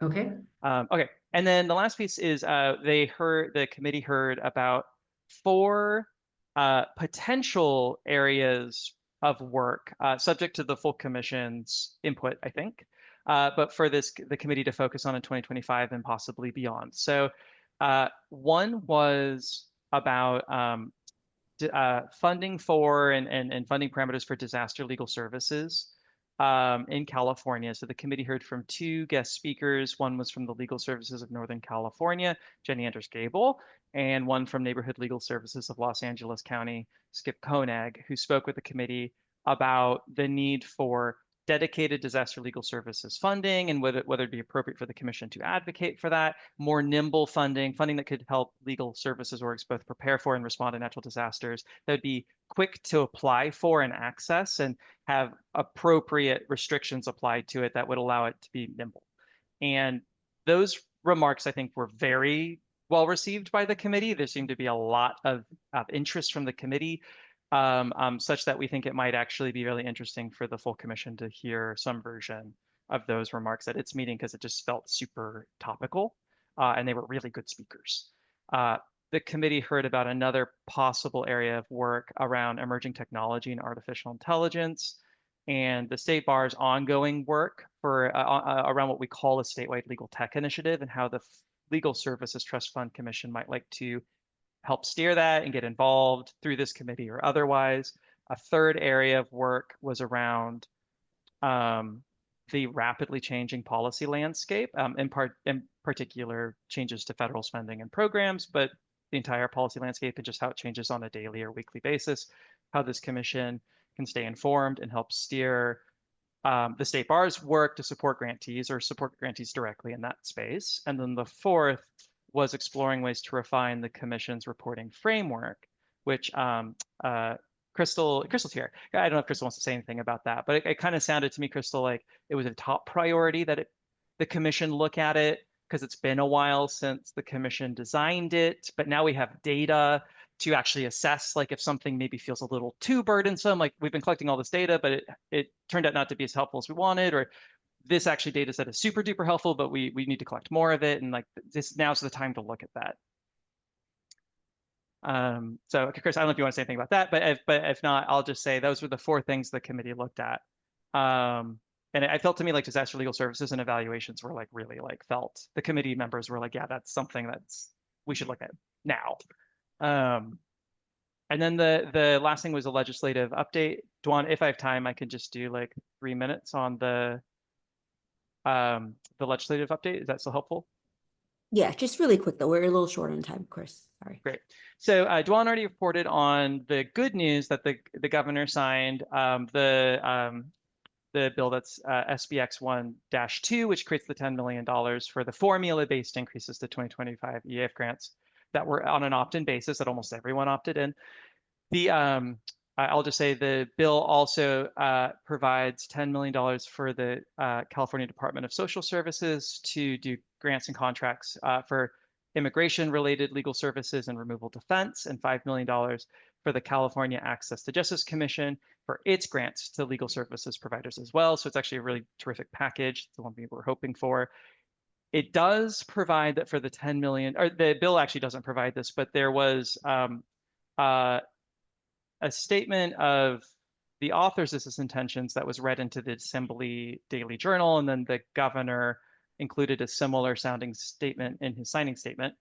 Okay. Okay. And then the last piece is the committee heard about 4 potential areas of work subject to the full commission's input, I think, but for the committee to focus on in 2025 and possibly beyond. So one was about funding for and funding parameters for disaster legal services in California. So the committee heard from 2 guest speakers. One was from the Legal Services of Northern California, Jenny Anders-Gable, and one from Neighborhood Legal Services of Los Angeles County, Skip Koenig, who spoke with the committee about the need for dedicated disaster legal services funding and whether it'd be appropriate for the commission to advocate for that, more nimble funding that could help legal services orgs both prepare for and respond to natural disasters, that would be quick to apply for and access and have appropriate restrictions applied to it that would allow it to be nimble. And those remarks, I think, were very well received by the committee. There seemed to be a lot of interest from the committee, such that we think it might actually be really interesting for the full commission to hear some version of those remarks at its meeting, because it just felt super topical, and they were really good speakers. The committee heard about another possible area of work around emerging technology and artificial intelligence, and the State Bar's ongoing work for around what we call a statewide legal tech initiative, and how the Legal Services Trust Fund Commission might like to help steer that and get involved through this committee or otherwise. A third area of work was around the rapidly changing policy landscape, in particular changes to federal spending and programs, but the entire policy landscape and just how it changes on a daily or weekly basis, how this commission can stay informed and help steer the State Bar's work to support grantees or support grantees directly in that space. And then the fourth was exploring ways to refine the commission's reporting framework, which Crystal's here. I don't know if Crystal wants to say anything about that, but it kind of sounded to me, Crystal, like it was a top priority that the commission look at it, because it's been a while since the commission designed it, but now we have data to actually assess, like if something maybe feels a little too burdensome, like we've been collecting all this data, but it turned out not to be as helpful as we wanted, or this actually data set is super duper helpful, but we need to collect more of it. And like now's the time to look at that. So Chris, I don't know if you want to say anything about that, but if not, I'll just say those were the 4 things the committee looked at. And it felt to me like disaster legal services and evaluations were like really like felt. The committee members were like, yeah, that's something we should look at now. And then the last thing was a legislative update. Dwan, if I have time, I can just do like 3 minutes on the legislative update. Is that still helpful? Yeah, just really quick though. We're a little short on time, Chris. Sorry. Great. So Dwan already reported on the good news that the governor signed the bill that's SBX 1-2, which creates the $10 million for the formula-based increases to 2025 EAF grants that were on an opt-in basis that almost everyone opted in. I'll just say the bill also provides $10 million for the California Department of Social Services to do grants and contracts for immigration-related legal services and removal defense, and $5 million for the California Access to Justice Commission for its grants to legal services providers as well. So it's actually a really terrific package. It's the one we were hoping for. It does provide that for the 10 million, or the bill actually doesn't provide this, but there was a statement of the author's intentions that was read into the Assembly Daily Journal, and then the governor included a similar sounding statement in his signing statement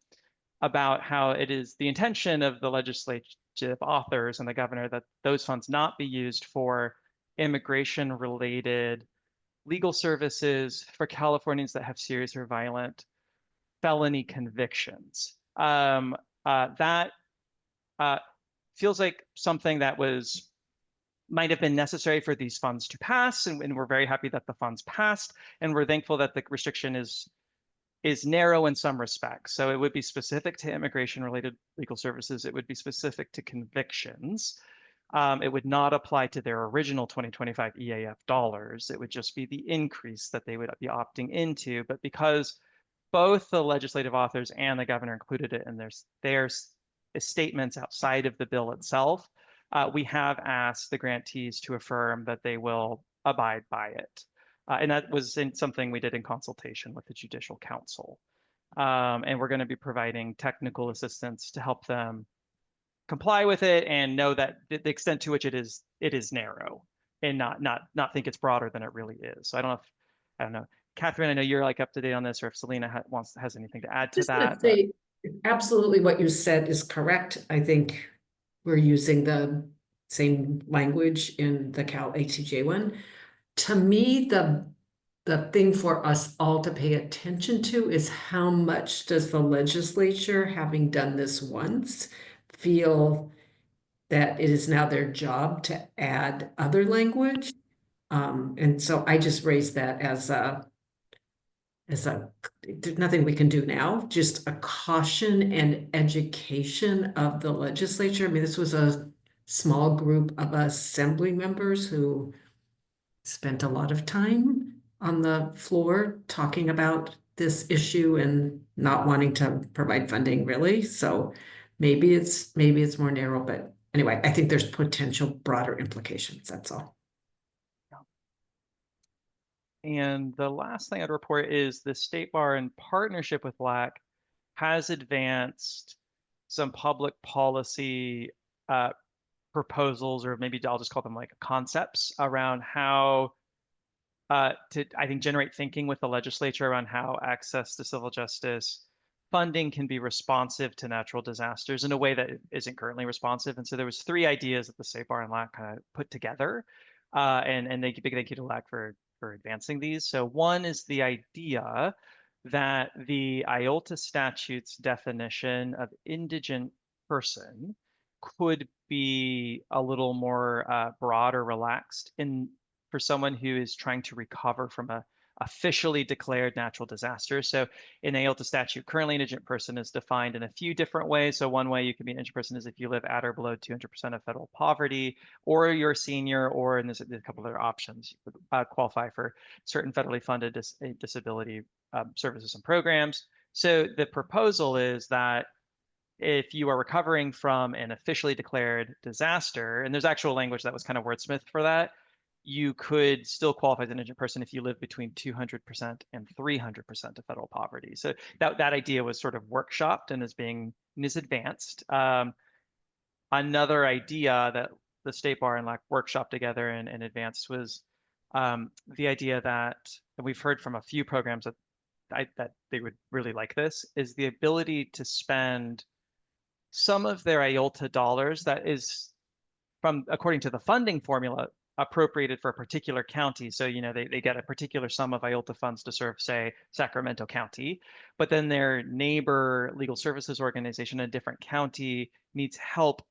about how it is the intention of the legislative authors and the governor that those funds not be used for immigration-related legal services for Californians that have serious or violent felony convictions. That feels like something that might have been necessary for these funds to pass, and we're very happy that the funds passed, and we're thankful that the restriction is narrow in some respects. So it would be specific to immigration-related legal services. It would be specific to convictions. It would not apply to their original 2025 EAF dollars. It would just be the increase that they would be opting into. But because both the legislative authors and the governor included it in their statements outside of the bill itself, we have asked the grantees to affirm that they will abide by it. And that was something we did in consultation with the Judicial Council. And we're going to be providing technical assistance to help them comply with it and know that the extent to which it is narrow and not think it's broader than it really is. So I don't know. Catherine, I know you're like up to date on this, or if Selena has anything to add to that. Say, absolutely what you said is correct. I think we're using the same language in the CalHFA one. To me, the thing for us all to pay attention to is how much does the legislature, having done this once, feel that it is now their job to add other language. And so I just raised that as there's nothing we can do now, just a caution and education of the legislature. I mean, this was a small group of assembly members who spent a lot of time on the floor talking about this issue and not wanting to provide funding really. So maybe it's more narrow, but anyway, I think there's potential broader implications. That's all. And the last thing I'd report is the State Bar, in partnership with LAC, has advanced some public policy proposals, or maybe I'll just call them like concepts around how to, I think, generate thinking with the legislature around how access to civil justice funding can be responsive to natural disasters in a way that isn't currently responsive. And so there was 3 ideas that the State Bar and LAC kind of put together, and big thank you to LAC for advancing these. So one is the idea that the IOLTA statute's definition of indigent person could be a little more broad or relaxed for someone who is trying to recover from a officially declared natural disasters. So in the IOLTA statute, currently an indigent person is defined in a few different ways. So one way you can be an indigent person is if you live at or below 200% of federal poverty, or you're a senior, or and there's a couple other options. You would qualify for certain federally funded disability services and programs. So the proposal is that if you are recovering from an officially declared disaster, and there's actual language that was kind of wordsmithed for that, you could still qualify as an indigent person if you live between 200% and 300% of federal poverty. So that idea was sort of workshopped and is advanced. Another idea that the State Bar and LAC workshopped together and advanced was the idea that, and we've heard from a few programs that they would really like this, is the ability to spend some of their IOLTA dollars that is from, according to the funding formula, appropriated for a particular county. So, you know, they get a particular sum of IOLTA funds to serve, say, Sacramento County, but then their neighbor legal services organization in a different county needs help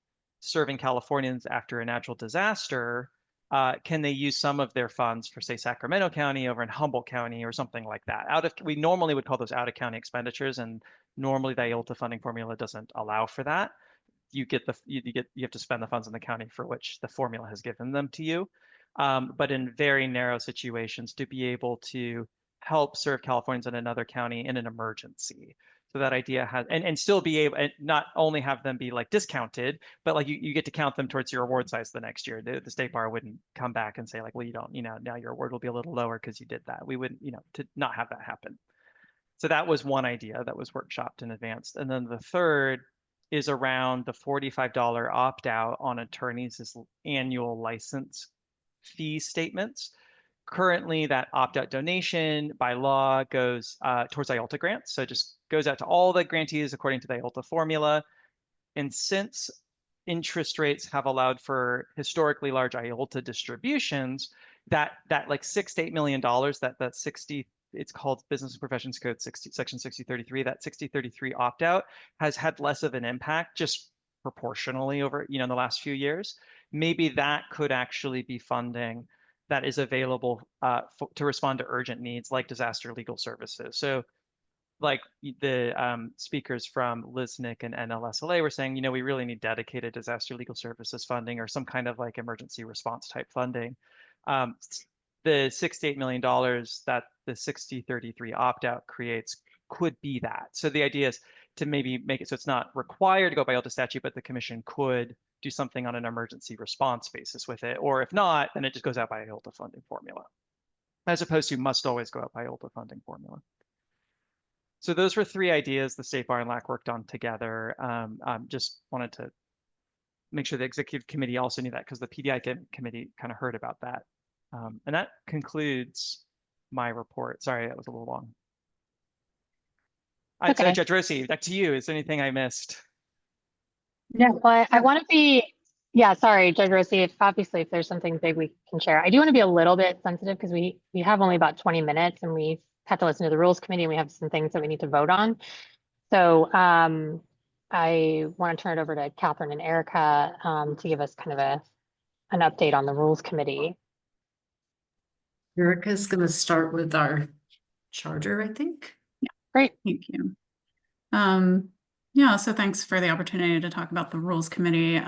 serving Californians after a natural disaster. Can they use some of their funds for, say, Sacramento County over in Humboldt County or something like that? We normally would call those out of county expenditures, and normally the IOLTA funding formula doesn't allow for that. You have to spend the funds in the county for which the formula has given them to you. But in very narrow situations, to be able to help serve Californians in another county in an emergency. So that idea has, and still be able, and not only have them be like discounted, but like you get to count them towards your award size the next year. The State Bar wouldn't come back and say like, well, you don't, now your award will be a little lower because you did that. We wouldn't, to not have that happen. So that was one idea that was workshopped and advanced. And then the third is around the $45 opt-out on attorneys' annual license fee statements. Currently, that opt-out donation by law goes towards IOLTA grants. So it just goes out to all the grantees according to the IOLTA formula. And since interest rates have allowed for historically large IOLTA distributions, that like $6 to $8 million, that 60, it's called Business and Professions Code 60, Section 6033, that 6033 opt-out has had less of an impact just proportionally over, in the last few years. Maybe that could actually be funding that is available to respond to urgent needs like disaster legal services. So like the speakers from LISNIC and NLSLA were saying, we really need dedicated disaster legal services funding or some kind of like emergency response type funding. The $6 to $8 million that the 6033 opt-out creates could be that. So the idea is to maybe make it so it's not required to go by IOLTA statute, but the commission could do something on an emergency response basis with it. Or if not, then it just goes out by IOLTA funding formula, as opposed to must always go out by IOLTA funding formula. So those were three ideas the State Bar and LAC worked on together. Just wanted to make sure the executive committee also knew that because the PDI committee kind of heard about that. And that concludes my report. Sorry, that was a little long. Okay. So Judge Rossi, back to you. Is there anything I missed? No, well, I want to be, sorry, Judge Rossi, obviously if there's something big we can share. I do want to be a little bit sensitive because we have only about 20 minutes and we have to listen to the rules committee and we have some things that we need to vote on. So I want to turn it over to Catherine and Erica to give us kind of an update on the rules committee. Erica's going to start with our charter, I think. Great. Thank you. So thanks for the opportunity to talk about the Rules Committee.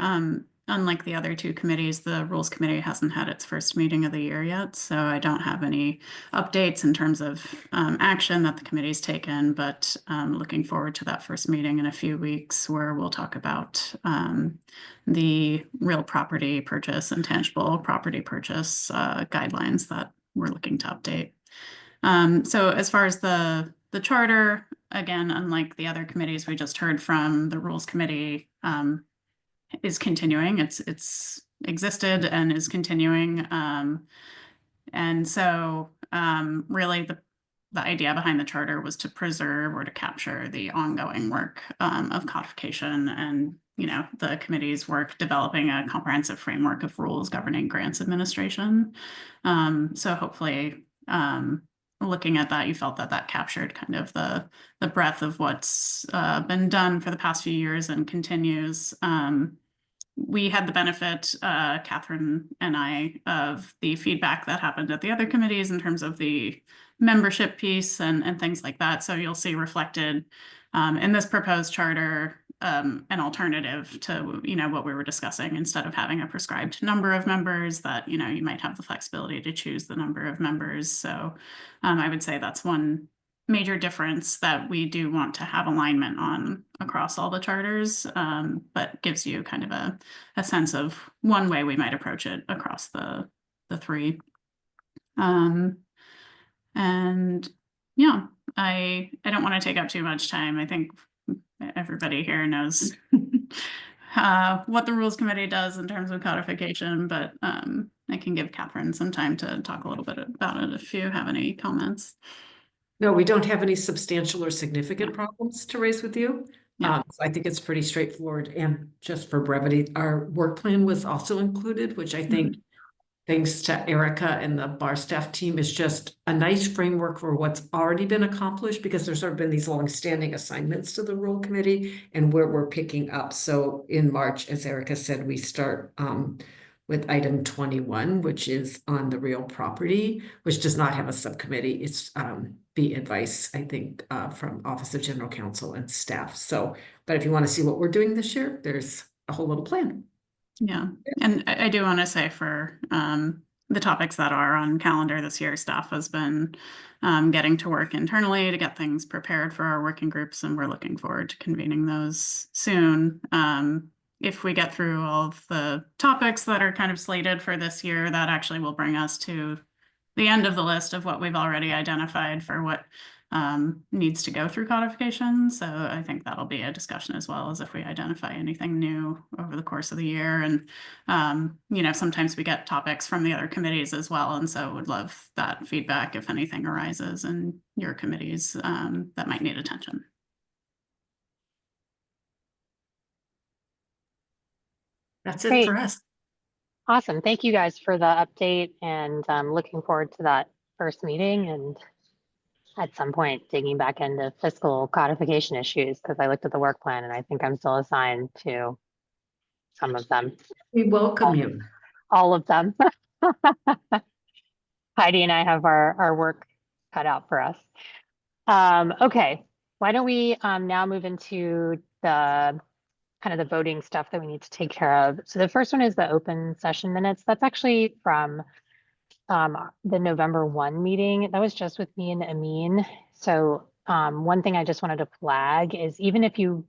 Unlike the other two committees, the Rules Committee hasn't had its first meeting of the year yet, so I don't have any updates in terms of action that the committee's taken, but looking forward to that first meeting in a few weeks where we'll talk about the real property purchase and tangible property purchase guidelines that we're looking to update. So as far as the charter, again, unlike the other committees we just heard from, the Rules Committee is continuing. It's existed and is continuing. And so really the idea behind the charter was to preserve or to capture the ongoing work of codification and the committee's work developing a comprehensive framework of rules governing grants administration. So hopefully looking at that, you felt that captured kind of the breadth of what's been done for the past few years and continues. we had the benefit, Catherine and I, of the feedback that happened at the other committees in terms of the membership piece and things like that. So you'll see reflected in this proposed charter an alternative to, you know, what we were discussing. Instead of having a prescribed number of members, that, you know, you might have the flexibility to choose the number of members. So I would say that's one major difference that we do want to have alignment on across all the charters, but gives you kind of a sense of one way we might approach it across the three. And yeah, I don't want to take up too much time. I think everybody here knows what the Rules Committee does in terms of codification, but I can give Catherine some time to talk a little bit about it if you have any comments. No, we don't have any substantial or significant problems to raise with you. Yeah. So I think it's pretty straightforward. And just for brevity, our work plan was also included, which I think, thanks to Erica and the bar staff team, is just a nice framework for what's already been accomplished, because there's sort of been these long-standing assignments to the Rule Committee and where we're picking up. So in March, as Erica said, we start with item 21, which is on the real property, which does not have a subcommittee. It's the advice, I think, from Office of General Counsel and staff. So, but if you want to see what we're doing this year, there's a whole little plan. Yeah, and I do want to say for the topics that are on calendar this year, staff has been getting to work internally to get things prepared for our working groups, and we're looking forward to convening those soon. If we get through all of the topics that are kind of slated for this year, that actually will bring us to the end of the list of what we've already identified for what needs to go through codification. So I think that'll be a discussion, as well as if we identify anything new over the course of the year. And, you know, sometimes we get topics from the other committees as well. And so would love that feedback if anything arises in your committees that might need attention. That's it Great. for us. Awesome. Thank you guys for the update, and I'm looking forward to that first meeting, and at some point digging back into fiscal codification issues, because I looked at the work plan and I think I'm still assigned to some of them. We welcome you. All of them. Heidi and I have our work cut out for us. Okay, why don't we now move into the kind of the voting stuff that we need to take care of. So the first one is the open session minutes. That's actually from the November 1 meeting. That was just with me and Amin. So one thing I just wanted to flag is, even if you,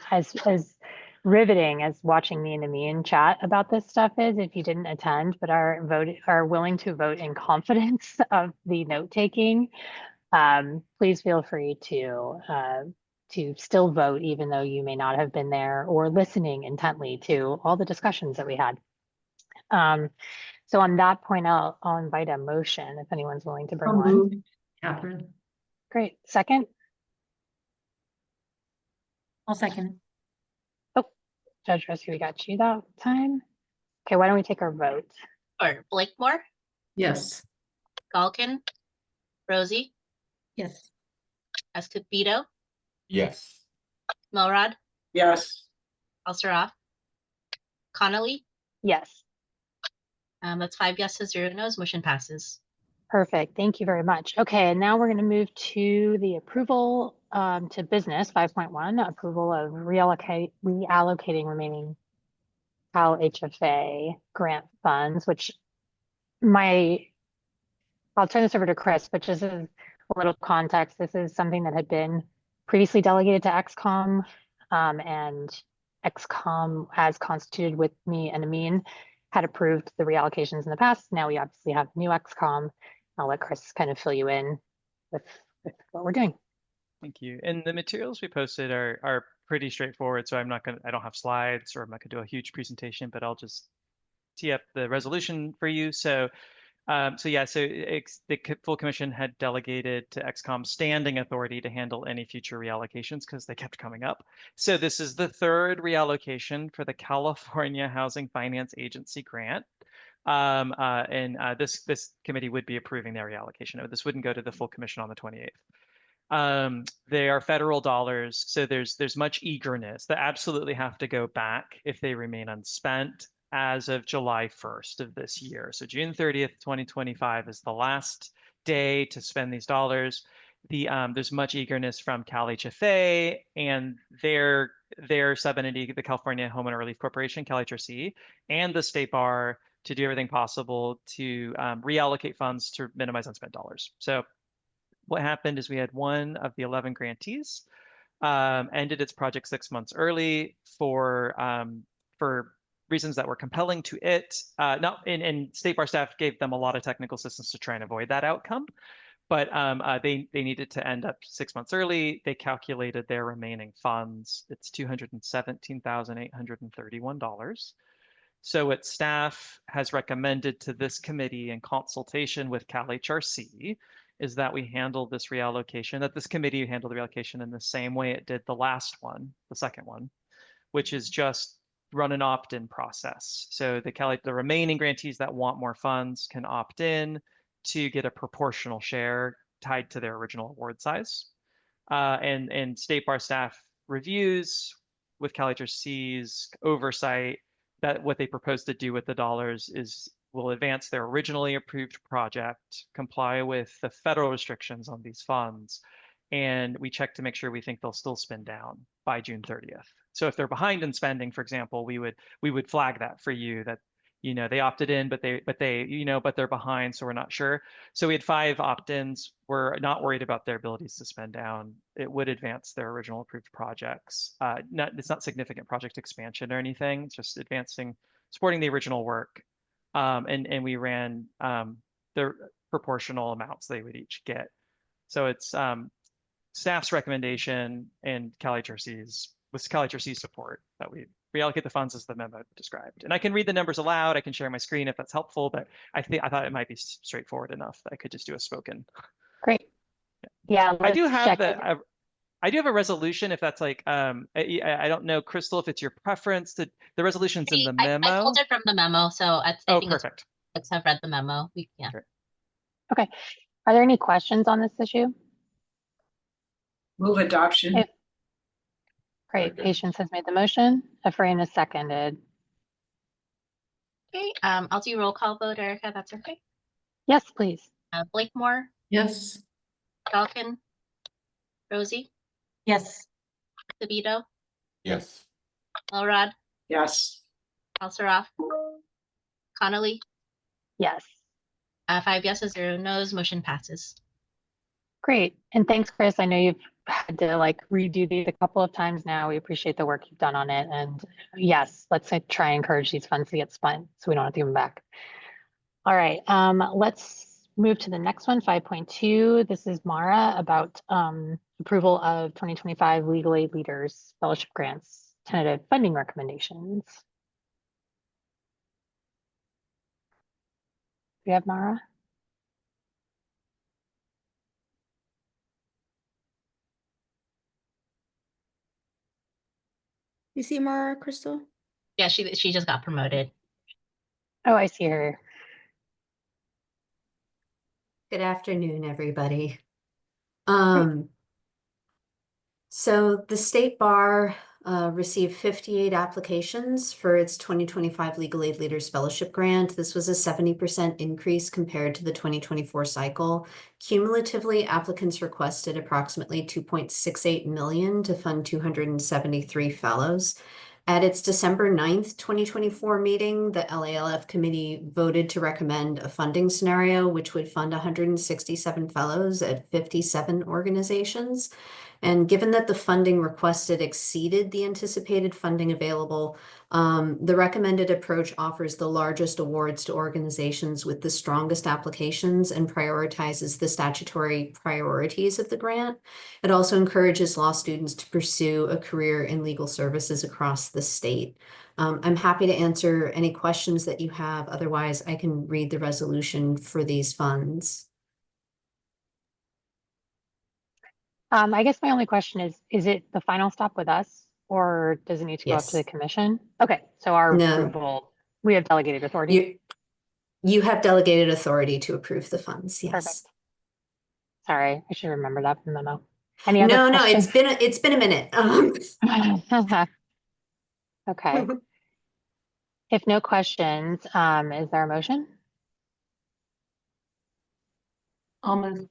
as riveting as watching me and Amin chat about this stuff is, if you didn't attend but are willing to vote in confidence of the note taking, please feel free to still vote, even though you may not have been there or listening intently to all the discussions that we had. So on that point, I'll invite a motion if anyone's willing to bring one. Catherine. Great. Second? I'll second. Oh, Judge Rusty, we got you that time. Okay, why don't we take our vote? Or Blakemore, Yes. Galkin, Rosie, Yes. Escobedo, Yes. Melrod, Yes. Alsaroff, Connolly. Yes. That's 5 yeses, 0 nos. Motion passes. Perfect. Thank you very much. Okay, and now we're going to move to the approval to business 5.1, approval of reallocating remaining CalHFA grant funds, which I'll turn this over to Chris, but just as a little context, this is something that had been previously delegated to XCOM, and XCOM, as constituted with me and Amin, had approved the reallocations in the past. Now we obviously have new XCOM. I'll let Chris kind of fill you in with what we're doing. Thank you. And the materials we posted are pretty straightforward. So I don't have slides, or I'm not gonna do a huge presentation, but I'll just tee up the resolution for you. So the full commission had delegated to XCOM standing authority to handle any future reallocations because they kept coming up. So this is the third reallocation for the California Housing Finance Agency grant. This committee would be approving their reallocation. This wouldn't go to the full commission on the 28th. They are federal dollars, so there's much eagerness that absolutely have to go back if they remain unspent as of July 1st of this year. So June 30th, 2025 is the last day to spend these dollars. There's much eagerness from CalHFA and their sub-entity, the California Homeowner Relief Corporation, CalHRC, and the State Bar to do everything possible to reallocate funds to minimize unspent dollars. So what happened is we had one of the 11 grantees ended its project 6 months early for reasons that were compelling to it. And State Bar staff gave them a lot of technical assistance to try and avoid that outcome. But they needed to end up 6 months early. They calculated their remaining funds. It's $217,831. So what staff has recommended to this committee in consultation with CalHRC is that we handle this reallocation, that this committee handle the reallocation in the same way it did the last one, the second one, which is just run an opt-in process. So the remaining grantees that want more funds can opt in to get a proportional share tied to their original award size. And State Bar staff reviews with CalHRC's oversight that what they propose to do with the dollars will advance their originally approved project, comply with the federal restrictions on these funds, and we check to make sure we think they'll still spend down by June 30th. So if they're behind in spending, for example, we would flag that for you that they opted in, but they're behind, so we're not sure. So we had 5 opt-ins. We're not worried about their abilities to spend down. It would advance their original approved projects. It's not significant project expansion or anything. It's just supporting the original work. And we ran the proportional amounts they would each get. So it's staff's recommendation and CalHRC's support that we reallocate the funds as the memo described. And I can read the numbers aloud. I can share my screen if that's helpful, but I thought it might be straightforward enough that I could just do a spoken. Great. Yeah, I do let's have check. I do have a resolution if that's like, I don't know, Crystal, if it's your preference the resolution's in the memo. I pulled it from the memo, so I think perfect. Let's have read the memo. Yeah. Great. Okay. Are there any questions on this issue? Move adoption. Great. Patience has made the motion. Efrain has seconded. Okay, I'll do roll call vote, Erica, that's okay. Yes, please. Blakemore, Yes. Falcon, Rosie, Yes. DeVito, Yes. Elrod, Yes. Al-Saraf, Connolly, Yes. 5 yeses, 0 nos, motion passes. Great. And thanks, Chris. I know you've had to redo these a couple of times now. We appreciate the work you've done on it. And yes, let's try and encourage these funds to get spent so we don't have to give them back. All right. Let's move to the next one, 5.2. This is Mara about approval of 2025 Legal Aid Leaders Fellowship Grants, tentative funding recommendations. Do you have Mara? You see Mara, Crystal? Yeah, she just got promoted. Oh, I see her. Good afternoon, everybody. So the State Bar received 58 applications for its 2025 Legal Aid Leaders Fellowship Grant. This was a 70% increase compared to the 2024 cycle. Cumulatively, applicants requested approximately $2.68 million to fund 273 fellows. At its December 9th, 2024 meeting, the LALF committee voted to recommend a funding scenario which would fund 167 fellows at 57 organizations. And given that the funding requested exceeded the anticipated funding available, the recommended approach offers the largest awards to organizations with the strongest applications and prioritizes the statutory priorities of the grant. It also encourages law students to pursue a career in legal services across the state. I'm happy to answer any questions that you have. Otherwise, I can read the resolution for these funds. I guess my only question is it the final stop with us or does it need to go up to the commission? Okay, so our approval, we have delegated authority. You have delegated authority to approve the funds, yes. Perfect. Sorry, I should remember that from the memo. Any other No, questions? it's been a minute. Okay. If no questions, is there a motion? I'll move.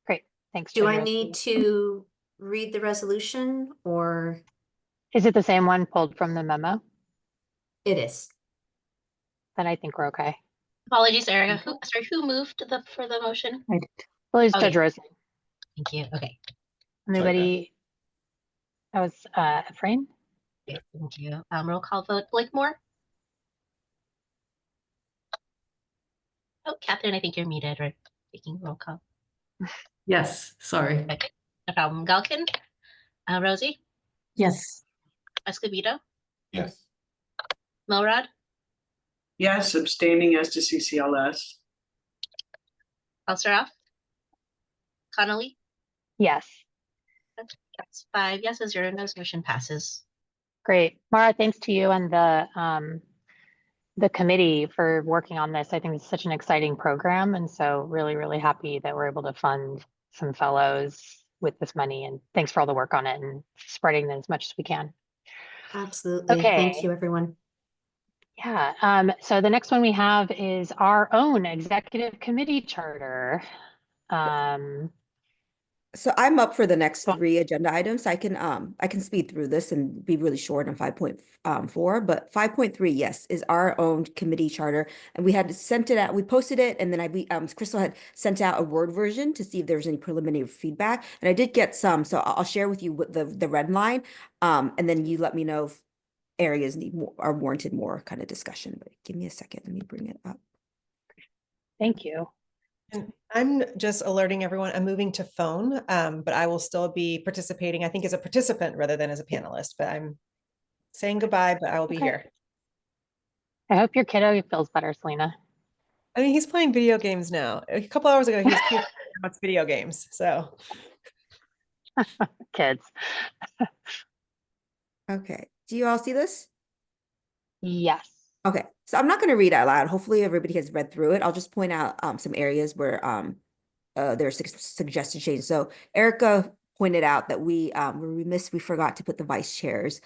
Great, thanks. Do I Treasurer. need to read the resolution or Is it the same one pulled from the memo? it is? Then I think we're okay. Apologies, Erica. Who moved for the motion? Well, it's Okay. Judge Rosen. Thank you. Okay. Anybody? That was Efrain? Okay, thank you. Roll call vote. Blakemore? Oh, Catherine, I think you're muted, right? Taking roll call. Yes, sorry. Okay, no problem. Galkin? Rosie? Yes. Escobedo? Yes. Milrod? Yes, abstaining as to CCLS. Elseraff? Connolly? Yes. That's 5 yeses, 0 no's. Motion passes. Great. Mara, thanks to you and the committee for working on this. I think it's such an exciting program. And so really, really happy that we're able to fund some fellows with this money. And thanks for all the work on it and spreading it as much as we can. Absolutely. Okay. Thank you, everyone. Yeah. So the next one we have is our own executive committee charter. So I'm up for the next 3 agenda items. I can speed through this and be really short on 5.4, but 5.3, yes, is our own committee charter. And we had sent it out, we posted it, and then Crystal had sent out a Word version to see if there was any preliminary feedback. And I did get some, so I'll share with you what the red line. And then you let me know if areas need more, are warranted more kind of discussion. But give me a second, let me bring it up. Thank you. And I'm just alerting everyone, I'm moving to phone, but I will still be participating, I think as a participant rather than as a panelist, but I'm saying goodbye, but I will be here. I hope your kiddo feels better, Selena. I mean, he's playing video games now. A couple hours ago, he was puking. Now it's video games, so. Kids. Okay, do you all see this? Yes. Okay, so I'm not going to read out loud. Hopefully everybody has read through it. I'll just point out some areas where there are suggested changes. So Erica pointed out that we were remiss, we forgot to put the vice chairs.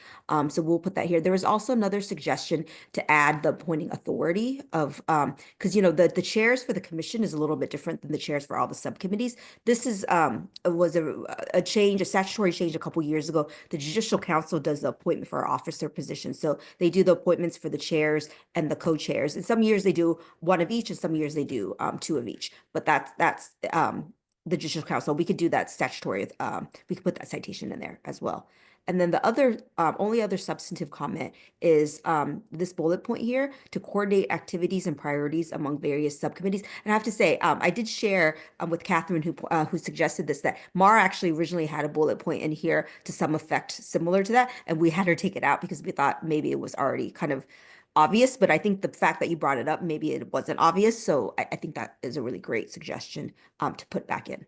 So we'll put that here. There was also another suggestion to add the appointing authority of, because the chairs for the commission is a little bit different than the chairs for all the subcommittees. This is was a change, a statutory change a couple years ago. The Judicial Council does the appointment for our officer position. So they do the appointments for the chairs and the co-chairs. And some years they do one of each, and some years they do 2 of each. But that's the Judicial Council. We could do that statutory. We could put that citation in there as well. And then the other, only other substantive comment is this bullet point here to coordinate activities and priorities among various subcommittees. And I have to say, I did share with Catherine, who suggested this, that Mara actually originally had a bullet point in here to some effect similar to that, and we had her take it out because we thought maybe it was already kind of obvious. But I think the fact that you brought it up, maybe it wasn't obvious. So I think that is a really great suggestion to put back in.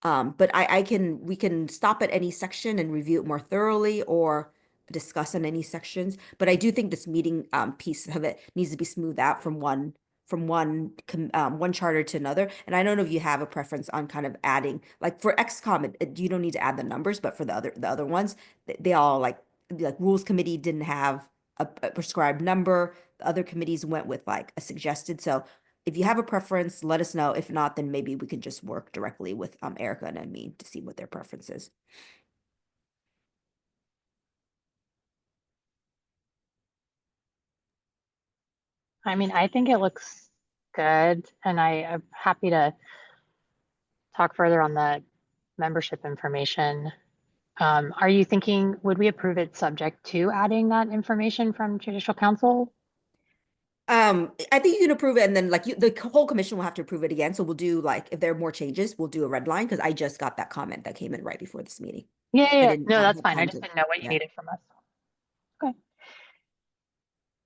But we can stop at any section and review it more thoroughly or discuss on any sections. But I do think this meeting piece of it needs to be smoothed out from one charter to another. And I don't know if you have a preference on kind of adding, like for XCOM, you don't need to add the numbers, but for the other ones, they all like Rules Committee didn't have a prescribed number. The other committees went with like a suggested. So if you have a preference, let us know. If not, then maybe we can just work directly with Erica and me to see what their preference is. I mean, I think it looks good, and I'm happy to talk further on the membership information. Are you thinking, would we approve it subject to adding that information from Judicial Council? I think you can approve it, and then the whole commission will have to approve it again. So we'll do if there are more changes, we'll do a red line because I just got that comment that came in right before this meeting. Yeah. No, that's fine. I just didn't know what you needed from us. Okay.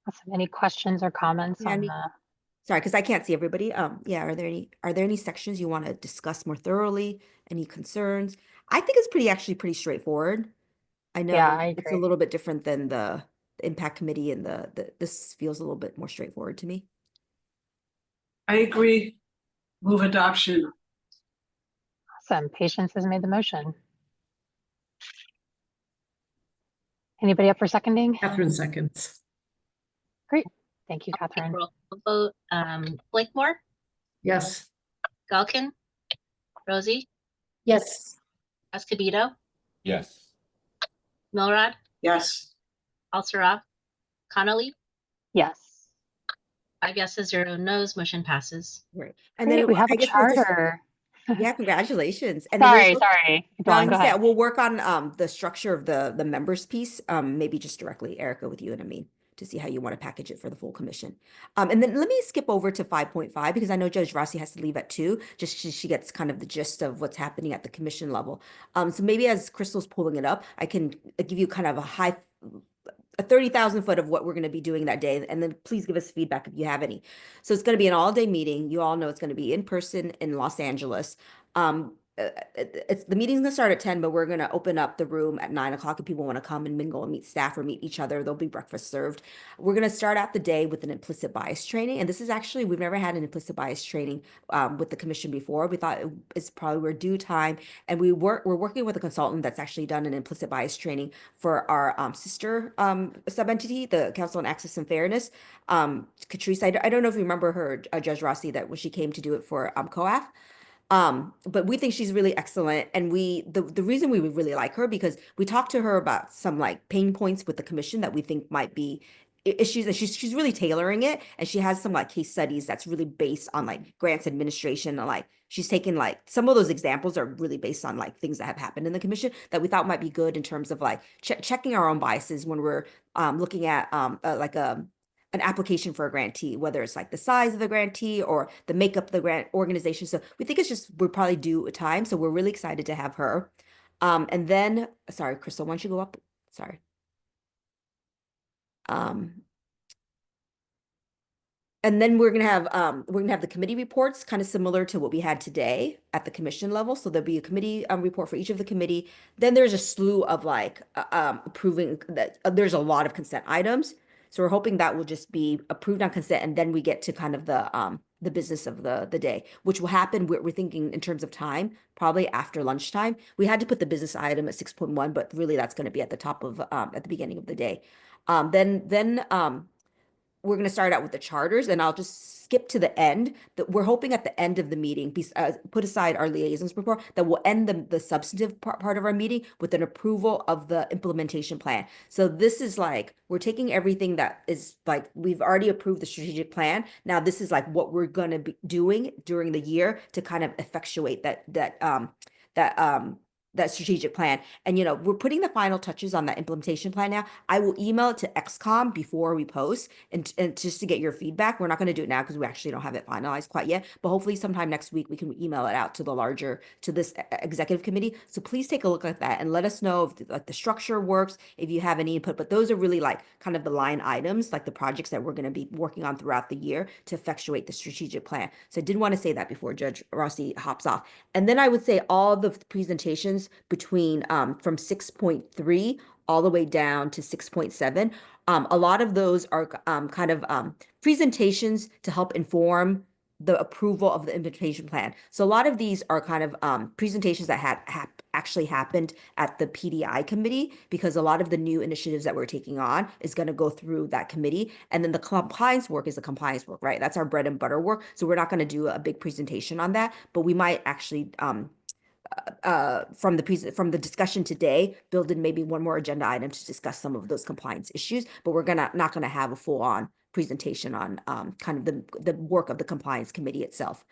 Awesome. Any questions or comments on the? Sorry, because I can't see everybody. Yeah, are there any sections you want to discuss more thoroughly? Any concerns? I think it's actually pretty straightforward. I know it's a little bit different than the impact committee, and this feels a little bit more straightforward to me. I agree. Move adoption. Awesome. Patience has made the motion. Anybody up for seconding? Catherine seconds. Great. Thank you, I'll take Catherine. roll call vote. Blakemore, Yes. Galkin, Rosie, Yes. Escobedo, Yes. Milrod, Yes. Alsarab, Connolly. Yes. 5 yeses, 0 nos, motion passes. Right. And Great. then We have I a guess we'll just, charter. yeah, congratulations. And then Sorry. Go no, I on, was go gonna say, ahead. we'll work on the structure of the members piece, maybe just directly, Erica, with you and Amin, to see how you want to package it for the full commission. And then let me skip over to 5.5 because I know Judge Rossi has to leave at 2, just she gets kind of the gist of what's happening at the commission level. So maybe as Crystal's pulling it up, I can give you kind of a 30,000 foot of what we're going to be doing that day. And then please give us feedback if you have any. So it's going to be an all-day meeting. You all know it's going to be in person in Los Angeles. The meeting's gonna start at 10, but we're gonna open up the room at 9 o'clock if people want to come and mingle and meet staff or meet each other. There'll be breakfast served. We're gonna start out the day with an implicit bias training, and this is actually, we've never had an implicit bias training with the commission before. We thought it's probably we're due time, and we're working with a consultant that's actually done an implicit bias training for our sister sub-entity, the Council on Access and Fairness. Catrice, I don't know if you remember her, Judge Rossi, that when she came to do it for COAF. But we think she's really excellent, and the reason we would really like her because we talked to her about some like pain points with the commission that we think might be issues, and she's really tailoring it, and she has some like case studies that's really based on like grants administration, and like she's taken like some of those examples are really based on like things that have happened in the commission that we thought might be good in terms of like checking our own biases when we're looking at an application for a grantee, whether it's like the size of the grantee or the makeup of the grant organization. So we think it's just, we're probably due a time. So we're really excited to have her. And then, sorry, Crystal, why don't you go up? Sorry. And then we're gonna have the committee reports, kind of similar to what we had today at the commission level. So there'll be a committee report for each of the committee. Then there's a slew of like approving that there's a lot of consent items. So we're hoping that will just be approved on consent, and then we get to kind of the business of the day, which will happen. We're thinking in terms of time, probably after lunchtime. We had to put the business item at 6.1, but really that's going to be at the top of at the beginning of the day. Then we're going to start out with the charters, and I'll just skip to the end. That we're hoping at the end of the meeting, put aside our liaisons report, that we'll end the substantive part of our meeting with an approval of the implementation plan. So this is like, we're taking everything that is like, we've already approved the strategic plan. Now this is like what we're going to be doing during the year to kind of effectuate that strategic plan. And, you know, we're putting the final touches on that implementation plan now. I will email it to XCOM before we post and just to get your feedback. We're not going to do it now because we actually don't have it finalized quite yet, but hopefully sometime next week we can email it out to this executive committee. So please take a look at that and let us know if like the structure works, if you have any input. But those are really like kind of the line items, like the projects that we're going to be working on throughout the year to effectuate the strategic plan. So I did want to say that before Judge Rossi hops off. And then I would say all the presentations between from 6.3 all the way down to 6.7. A lot of those are kind of presentations to help inform the approval of the implementation plan. So a lot of these are kind of presentations that actually happened at the PDI committee, because a lot of the new initiatives that we're taking on is going to go through that committee. And then the compliance work is the compliance work, right? That's our bread and butter work. So we're not going to do a big presentation on that, but we might actually from the discussion today, build in maybe one more agenda item to discuss some of those compliance issues, but we're not gonna have a full-on presentation on kind of the work of the compliance committee itself.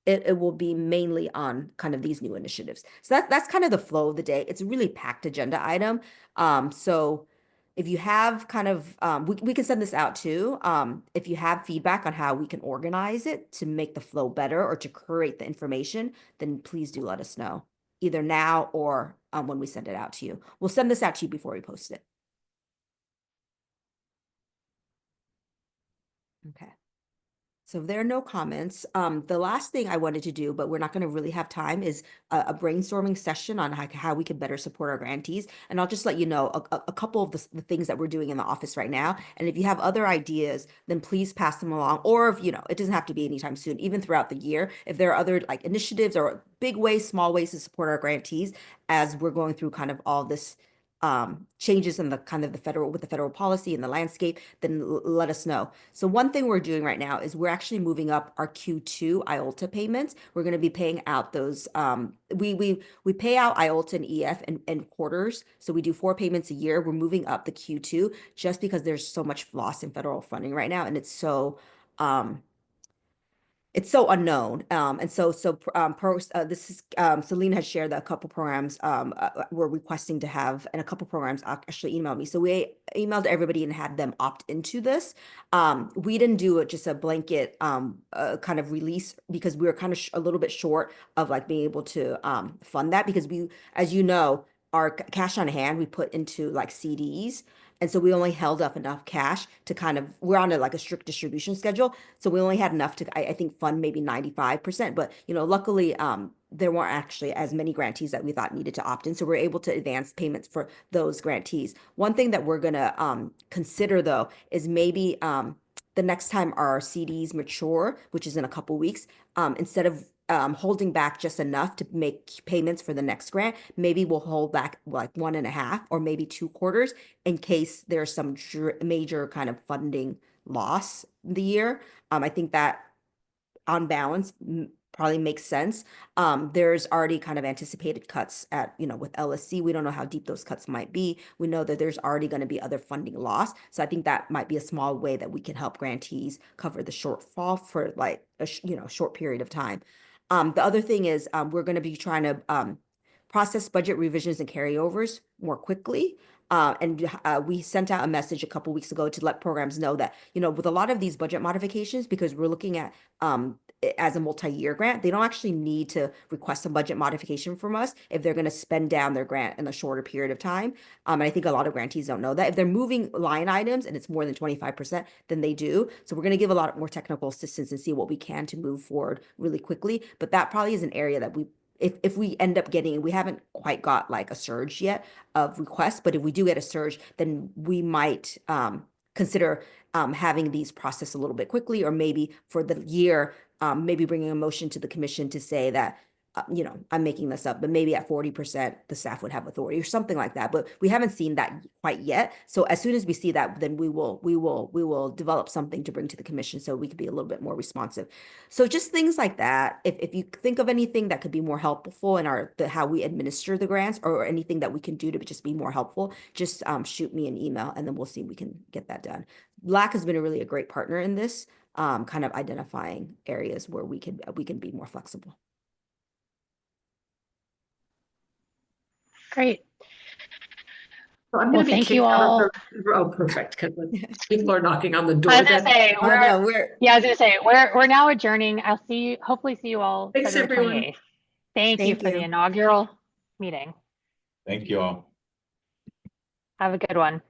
It will be mainly on kind of these new initiatives. So that's kind of the flow of the day. It's a really packed agenda item. So if you have kind of, we can send this out too. If you have feedback on how we can organize it to make the flow better or to curate the information, then please do let us know, either now or when we send it out to you. We'll send this out to you before we post it. Okay. So if there are no comments, the last thing I wanted to do, but we're not going to really have time, is a brainstorming session on how we can better support our grantees. And I'll just let you know a couple of the things that we're doing in the office right now. And if you have other ideas, then please pass them along. Or if, it doesn't have to be anytime soon, even throughout the year. If there are other like initiatives or big ways, small ways to support our grantees as we're going through kind of all this changes in the kind of the federal policy and the landscape, then let us know. So one thing we're doing right now is we're actually moving up our Q2 IOLTA payments. We're going to be paying out those, we pay out IOLTA and EF in quarters. So we do 4 payments a year. We're moving up the Q2 just because there's so much loss in federal funding right now. And it's so unknown. And so this is, Selena has shared that a couple programs we're requesting to have, and a couple programs actually emailed me. So we emailed everybody and had them opt into this. We didn't do it just a blanket kind of release because we were kind of a little bit short of like being able to fund that, because we, as you know, our cash on hand, we put into like CDs. And so we only held up enough cash to kind of, we're on a strict distribution schedule. So we only had enough to, I think, fund maybe 95%. But, luckily, there weren't actually as many grantees that we thought needed to opt in. So we're able to advance payments for those grantees. One thing that we're going to consider, though, is maybe the next time our CDs mature, which is in a couple weeks, instead of holding back just enough to make payments for the next grant, maybe we'll hold back like 1.5 or maybe 2 quarters in case there's some major kind of funding loss in the year. I think that on balance probably makes sense. There's already kind of anticipated cuts at, with LSC. We don't know how deep those cuts might be. We know that there's already going to be other funding loss. So I think that might be a small way that we can help grantees cover the shortfall for like a short period of time. The other thing is we're going to be trying to process budget revisions and carryovers more quickly. And we sent out a message a couple weeks ago to let programs know that, with a lot of these budget modifications, because we're looking at as a multi-year grant, they don't actually need to request a budget modification from us if they're going to spend down their grant in a shorter period of time. And I think a lot of grantees don't know that. If they're moving line items and it's more than 25%, then they do. So we're going to give a lot more technical assistance and see what we can to move forward really quickly. But that probably is an area that if we end up getting, we haven't quite got like a surge yet of requests, but if we do get a surge, then we might consider having these processed a little bit quickly, or maybe for the year, maybe bringing a motion to the commission to say that, I'm making this up, but maybe at 40%, the staff would have authority or something like that. But we haven't seen that quite yet. So as soon as we see that, then we will develop something to bring to the commission so we could be a little bit more responsive. So just things like that. If you think of anything that could be more helpful in how we administer the grants, or anything that we can do to just be more helpful, just shoot me an email and then we'll see if we can get that done. LAC has been a great partner in this, kind of identifying areas where we can be more flexible. Great. So I'm going to be thank kicked you out all. of the, oh, perfect, because people are knocking on the door. I was gonna say, we're now adjourning. I'll hopefully see you all Thanks, February everyone. 28th. Thank you for the inaugural meeting. Thank you all. Have a good one.